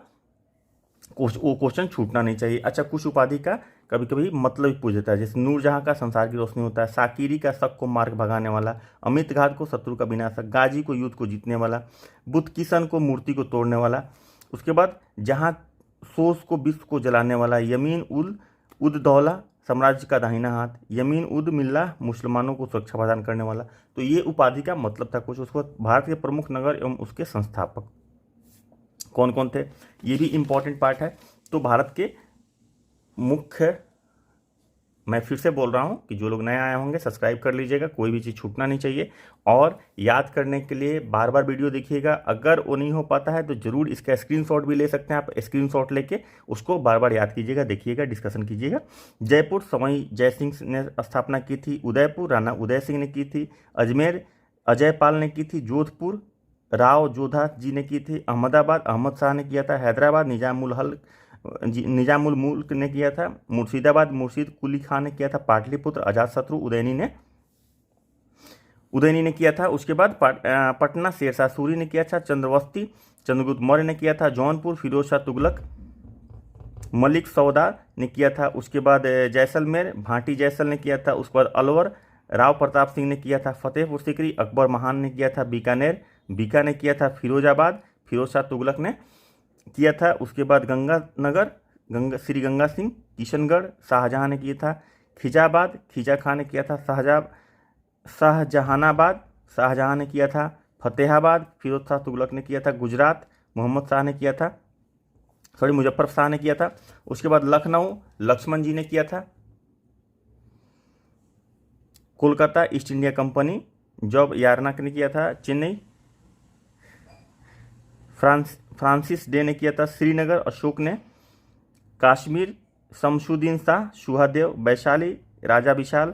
Speaker 1: वो क्वेश्चन छूटना नहीं चाहिए। अच्छा, कुछ उपाधि का कभी कभी मतलब भी पूछ देता है, जैसे नूरजहां का संसार की रोशनी होता है। साकिरी का शक को मार्ग भगाने वाला। अमितघात को शत्रु का विनाशक। गाजी को युद्ध को जीतने वाला। बुद्ध किशन को मूर्ति को तोड़ने वाला। उसके बाद जहां सोस को विश्व को जलाने वाला। यमीन उद दौला साम्राज्य का दाहिना हाथ। यमीन उद मिल्ला मुसलमानों को सुरक्षा प्रदान करने वाला। तो ये उपाधि का मतलब था कुछ। उसको भारत के प्रमुख नगर एवं उसके संस्थापक कौन कौन थे, ये भी इम्पोर्टेंट पार्ट है। तो भारत के मुख्य मैं फिर से बोल रहा हूँ कि जो लोग नए आए होंगे सब्सक्राइब कर लीजिएगा, कोई भी चीज़ छूटना नहीं चाहिए। और याद करने के लिए बार बार वीडियो देखिएगा। अगर वो नहीं हो पाता है तो ज़रूर इसका स्क्रीनशॉट भी ले सकते हैं आप। स्क्रीनशॉट लेके उसको बार बार याद कीजिएगा, देखिएगा, डिस्कशन कीजिएगा। जयपुर सवाई जयसिंह ने स्थापना की थी। उदयपुर राणा उदय सिंह ने की थी। अजमेर अजयपाल ने की थी। जोधपुर राव जोधा जी ने की थी। अहमदाबाद अहमद शाह ने किया था। हैदराबाद निजामुल मुल्क ने किया था। मुर्शिदाबाद मुर्शिद कुली खान ने किया था। पाटलिपुत्र अजातशत्रु उदयनी ने किया था। उसके बाद पटना शेरशाह सूरी ने किया था। चंद्रवस्ती चंद्रगुप्त मौर्य ने किया था। जौनपुर फिरोज शाह तुगलक मलिक सौदा ने किया था। उसके बाद जैसलमेर भाटी जैसल ने किया था। उसके बाद अलवर राव प्रताप सिंह ने किया था। फतेहपुर सीकरी अकबर महान ने किया था। बीकानेर बीका ने किया था। फिरोजाबाद फिरोज शाह तुगलक ने किया था। उसके बाद गंगानगर श्री गंगा सिंह किशनगढ़ शाहजहां ने किया था। खिजाबाद खिजा खां ने किया था। शाहजहानाबाद शाहजहां ने किया था। फतेहाबाद फिरोज शाह तुगलक ने किया था। गुजरात मोहम्मद शाह ने किया था, मुजफ्फर शाह ने किया था। उसके बाद लखनऊ लक्ष्मण जी ने किया था। Kolkata East India company job यारनाक ने किया था। चेन्नई फ्रांसिस डे ने किया था। श्रीनगर अशोक ने। कश्मीर शमशुद्दीन शाह सुहादेव। वैशाली राजा विशाल।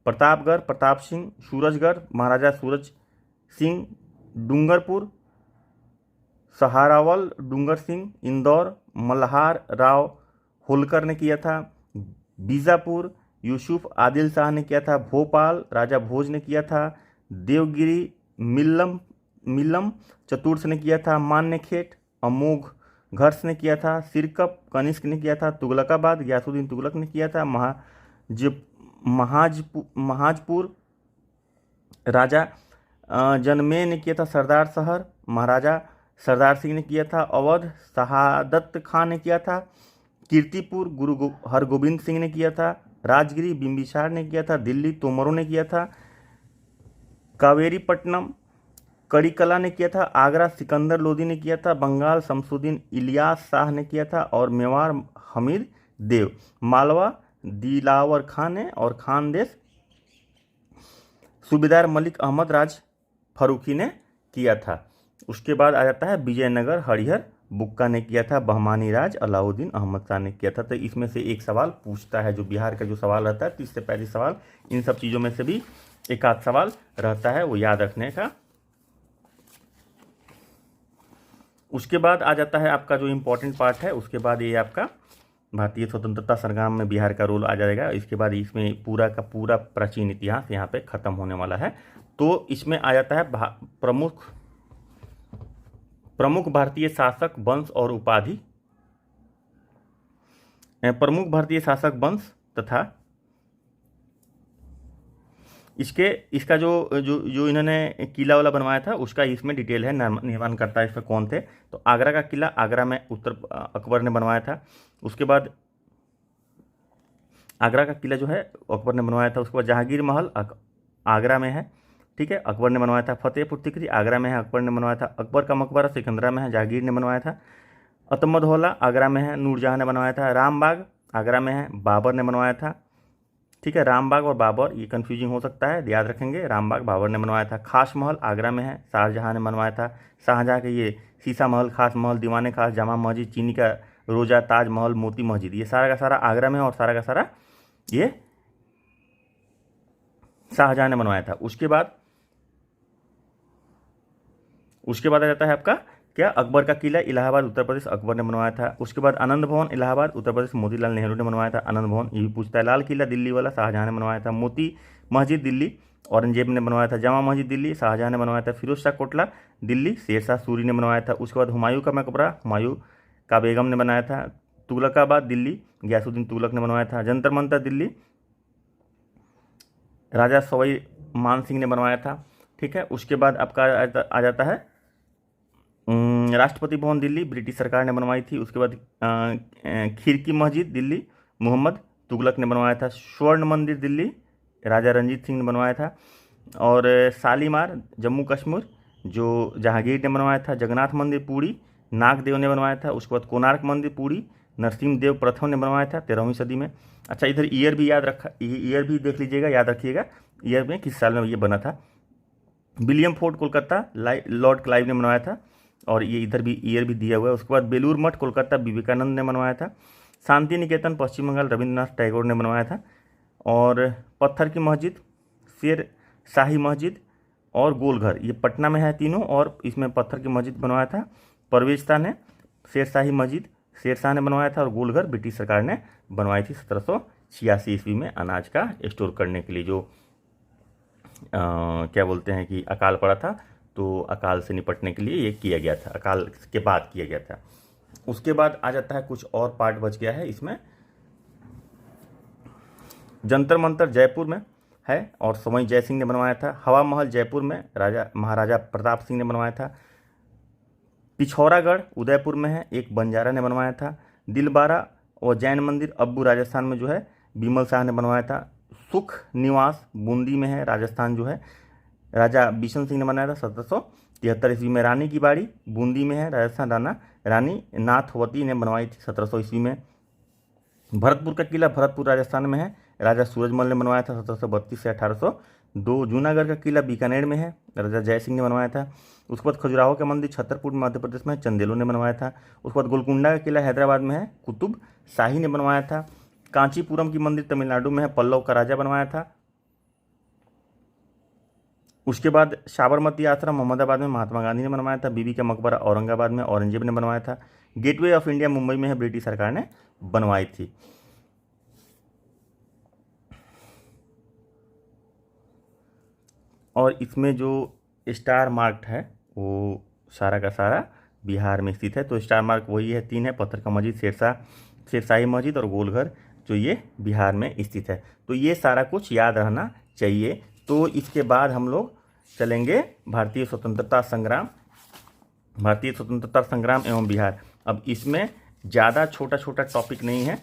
Speaker 1: प्रतापगढ़ प्रताप सिंह। सूरजगढ़ महाराजा सूरज सिंह। डूंगरपुर सहारावल डूंगर सिंह। इंदौर मल्हार राव होलकर ने किया था। बीजापुर यूसुफ आदिल शाह ने किया था। भोपाल राजा भोज ने किया था। देवगिरी मिल्लम चतुर्थ ने किया था। मान्यखेट अमोघ घर्ष ने किया था। सिरकप कनिष्क ने किया था। तुगलकाबाद गयासुद्दीन तुगलक ने किया था। महाजपुर राजा जनमे ने किया था। सरदार शहर महाराजा सरदार सिंह ने किया था। अवध शहादत खान ने किया था। कीर्तिपुर गुरु हरगोबिंद सिंह ने किया था। राजगिरी बिंबिसार ने किया था। दिल्ली तोमरों ने किया था। कावेरीपट्टनम कड़ीकला ने किया था। आगरा सिकंदर लोदी ने किया था। बंगाल शमसुद्दीन इलियास शाह ने किया था। और मेवाड़ हमीद देव। मालवा दिलावर खान ने। और खानदेश सूबेदार मलिक अहमद राज फरूखी ने किया था। उसके बाद आ जाता है विजयनगर हरिहर बुक्का ने किया था। बहमानी राज अलाउद्दीन अहमद शाह ने किया था। तो इसमें से एक सवाल पूछता है, जो बिहार का जो सवाल रहता है 30 से 35 सवाल, इन सब चीज़ों में से भी एक आध सवाल रहता है, वो याद रखने का। उसके बाद आ जाता है आपका जो इम्पोर्टेंट पार्ट है, उसके बाद ये आपका भारतीय स्वतंत्रता संग्राम में बिहार का रोल आ जाएगा। इसके बाद इसमें पूरा का पूरा प्राचीन इतिहास यहाँ पे ख़त्म होने वाला है। तो इसमें आ जाता है प्रमुख भारतीय शासक वंश और उपाधि। प्रमुख भारतीय शासक वंश तथा इसका जो इन्होंने किला वाला बनवाया था उसका इसमें डिटेल है। निर्माण करता इसमें कौन थे, तो आगरा का किला आगरा में अकबर ने बनवाया था। उसके बाद आगरा का किला जो है अकबर ने बनवाया था। उसके बाद जहांगीर महल आगरा में है, ठीक है, अकबर ने बनवाया था। फतेहपुर सीकरी आगरा में है, अकबर ने बनवाया था। अकबर का मकबरा सिकंदरा में है, जहांगीर ने बनवाया था। अतमदहोला आगरा में है, नूरजहां ने बनवाया था। रामबाग आगरा में है, बाबर ने बनवाया था। ठीक है, रामबाग और बाबर ये कन्फ्यूजिंग हो सकता है, याद रखेंगे, रामबाग बाबर ने बनवाया था। खास महल आगरा में है, शाहजहां ने बनवाया था। शाहजहां के ये शीशा महल, खास महल, दीवाने खास, जामा मस्जिद, चीनी का रोजा, ताज महल, मोती मस्जिद, ये सारा का सारा आगरा में और सारा का सारा ये शाहजहां ने बनवाया था। उसके बाद आ जाता है आपका क्या, अकबर का किला इलाहाबाद उत्तर प्रदेश अकबर ने बनवाया था। उसके बाद आनंद भवन इलाहाबाद उत्तर प्रदेश मोतीलाल नेहरू ने बनवाया था। आनंद भवन ये भी पूछता है। लाल किला दिल्ली वाला शाहजहां ने बनवाया था। मोती मस्जिद दिल्ली औरंगजेब ने बनवाया था। जामा मस्जिद दिल्ली शाहजहां ने बनवाया था। फिरोज शाह कोटला दिल्ली शेरशाह सूरी ने बनवाया था। उसके बाद हुमायूं का मकबरा हुमायूं का बेगम ने बनाया था। तुगलकाबाद दिल्ली गयासुद्दीन तुगलक ने बनवाया था। जंतर मंतर दिल्ली राजा सवाई मान सिंह ने बनवाया था। ठीक है, उसके बाद आपका आ जाता है राष्ट्रपति भवन दिल्ली ब्रिटिश सरकार ने बनवाई थी। उसके बाद खिड़की मस्जिद दिल्ली मोहम्मद तुगलक ने बनवाया था। स्वर्ण मंदिर दिल्ली राजा रंजीत सिंह ने बनवाया था। और शालीमार जम्मू कश्मीर जो जहांगीर ने बनवाया था। जगन्नाथ मंदिर पुरी नागदेव ने बनवाया था। उसके बाद कोणार्क मंदिर पुरी नरसिंहदेव प्रथम ने बनवाया था 13वीं सदी में। अच्छा, इधर ईयर भी याद रखा, ईयर भी देख लीजिएगा, याद रखिएगा ईयर में किस साल में ये बना था। William fort Kolkata Lord Clive ने बनवाया था, और ये इधर भी ईयर भी दिया हुआ है। उसके बाद बेलूर मठ कोलकाता विवेकानंद ने बनवाया था। शांति निकेतन पश्चिम बंगाल रविंद्रनाथ टैगोर ने बनवाया था। और पत्थर की मस्जिद, शेर शाही मस्जिद और गोलघर, ये पटना में है तीनों, और इसमें पत्थर की मस्जिद बनवाया था परवेज़ ने। शेर शाही मस्जिद शेर शाह ने बनवाया था, और गोलघर ब्रिटिश सरकार ने बनवाई थी 1786 ईस्वी में, अनाज का स्टोर करने के लिए। जो क्या बोलते हैं कि अकाल पड़ा था, तो अकाल से निपटने के लिए ये किया गया था, अकाल के बाद किया गया था। उसके बाद आ जाता है कुछ और पार्ट बच गया है इसमें। जंतर मंतर जयपुर में है, और सवाई जय सिंह ने बनवाया था। हवा महल जयपुर में महाराजा प्रताप सिंह ने बनवाया था। पिछौरागढ़ उदयपुर में है, एक बंजारा ने बनवाया था। दिलबारा और जैन मंदिर अब्बू राजस्थान में जो है बिमल शाह ने बनवाया था। सुख निवास बूंदी में है, राजस्थान जो है राजा बिशन सिंह ने बनाया था 1773 ईस्वी में। रानी की बाड़ी बूंदी में है, राजस्थान रानी नाथवती ने बनवाई थी 1700 ईस्वी में। भरतपुर का किला भरतपुर राजस्थान में है, राजा सूरजमल ने बनवाया था 1732 से 1802। जूनागढ़ का किला बीकानेर में है, राजा जय सिंह ने बनवाया था। उसके बाद खजुराहो का मंदिर छतरपुर मध्य प्रदेश में चंदेलों ने बनवाया था। उसके बाद गोलकुंडा का किला हैदराबाद में है, कुतुब शाही ने बनवाया था। कांचीपुरम की मंदिर तमिलनाडु में है, पल्लव का राजा बनवाया था। उसके बाद साबरमती आश्रम मोहम्मदाबाद में महात्मा गांधी ने बनवाया था। बीबी का मकबरा औरंगाबाद में औरंगजेब ने बनवाया था। गेटवे ऑफ इंडिया मुंबई में है, ब्रिटिश सरकार ने बनवाई थी। और इसमें जो स्टार मार्क है वो सारा का सारा बिहार में स्थित है। तो स्टार मार्क वही है, 3 है, पत्थर का मस्जिद, शेरशाही मस्जिद और गोलघर, जो ये बिहार में स्थित है। तो ये सारा कुछ याद रहना चाहिए। तो इसके बाद हम लोग चलेंगे भारतीय स्वतंत्रता संग्राम एवं बिहार। अब इसमें ज़्यादा छोटा छोटा टॉपिक नहीं है,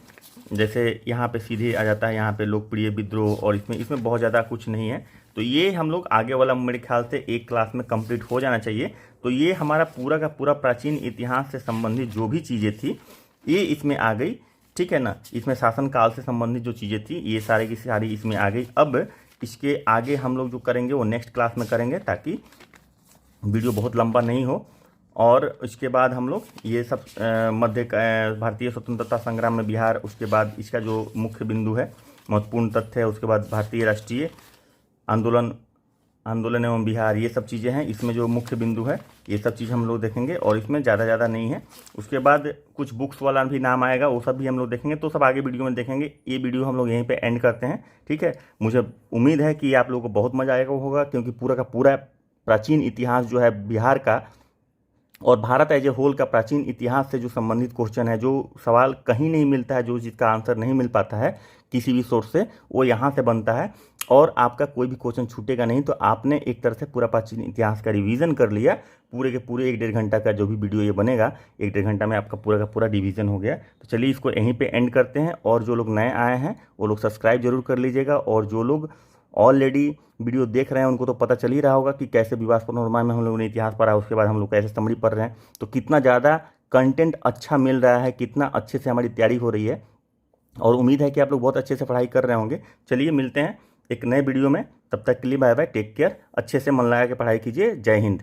Speaker 1: जैसे यहाँ पे सीधे आ जाता है यहाँ पे लोकप्रिय विद्रोह, और इसमें बहुत ज़्यादा कुछ नहीं है। तो ये हम लोग आगे वाला मेरे ख्याल से एक क्लास में कंप्लीट हो जाना चाहिए। तो ये हमारा पूरा का पूरा प्राचीन इतिहास से संबंधित जो भी चीज़ें थी ये इसमें आ गई, ठीक है ना। इसमें शासनकाल से संबंधित जो चीज़ें थी ये सारी की सारी इसमें आ गई। अब इसके आगे हम लोग जो करेंगे वो नेक्स्ट क्लास में करेंगे, ताकि वीडियो बहुत लंबा नहीं हो। और इसके बाद हम लोग ये सब भारतीय स्वतंत्रता संग्राम में बिहार, उसके बाद इसका जो मुख्य बिंदु है, महत्वपूर्ण तथ्य है, उसके बाद भारतीय राष्ट्रीय आंदोलन एवं बिहार, ये सब चीज़ें हैं। इसमें जो मुख्य बिंदु है ये सब चीज़ हम लोग देखेंगे, और इसमें ज़्यादा नहीं है। उसके बाद कुछ बुक्स वाला भी नाम आएगा, वो सब भी हम लोग देखेंगे। तो सब आगे वीडियो में देखेंगे। ये वीडियो हम लोग यहीं पे एंड करते हैं, ठीक है। मुझे उम्मीद है कि आप लोगों को बहुत मज़ा आएगा होगा, क्योंकि पूरा का पूरा प्राचीन इतिहास जो है बिहार का और भारत एज ए होल का प्राचीन इतिहास से जो संबंधित क्वेश्चन है, जो सवाल कहीं नहीं मिलता है, जो जिसका आंसर नहीं मिल पाता है किसी भी सोर्स से, वो यहाँ से बनता है। और आपका कोई भी क्वेश्चन छूटेगा नहीं। तो आपने एक तरह से पूरा प्राचीन इतिहास का रिवीजन कर लिया। पूरे के पूरे 1-1.5 घंटा का जो भी वीडियो ये बनेगा, 1-1.5 घंटा में आपका पूरा का पूरा रिवीजन हो गया। तो चलिए इसको यहीं पे एंड करते हैं। और जो लोग नए आए हैं वो लोग सब्सक्राइब जरूर कर लीजिएगा, और जो लोग ऑलरेडी वीडियो देख रहे हैं उनको तो पता चल ही रहा होगा कि कैसे विवाद नॉर्मा में हम लोगों ने इतिहास पढ़ा, उसके बाद हम लोग कैसे समरी पढ़ रहे हैं। तो कितना ज़्यादा कंटेंट अच्छा मिल रहा है, कितना अच्छे से हमारी तैयारी हो रही है, और उम्मीद है कि आप लोग बहुत अच्छे से पढ़ाई कर रहे होंगे। चलिए मिलते हैं एक नए वीडियो में, तब तक के लिए बाय बाय, टेक केयर, अच्छे से मन लगा के पढ़ाई कीजिए। जय हिंद।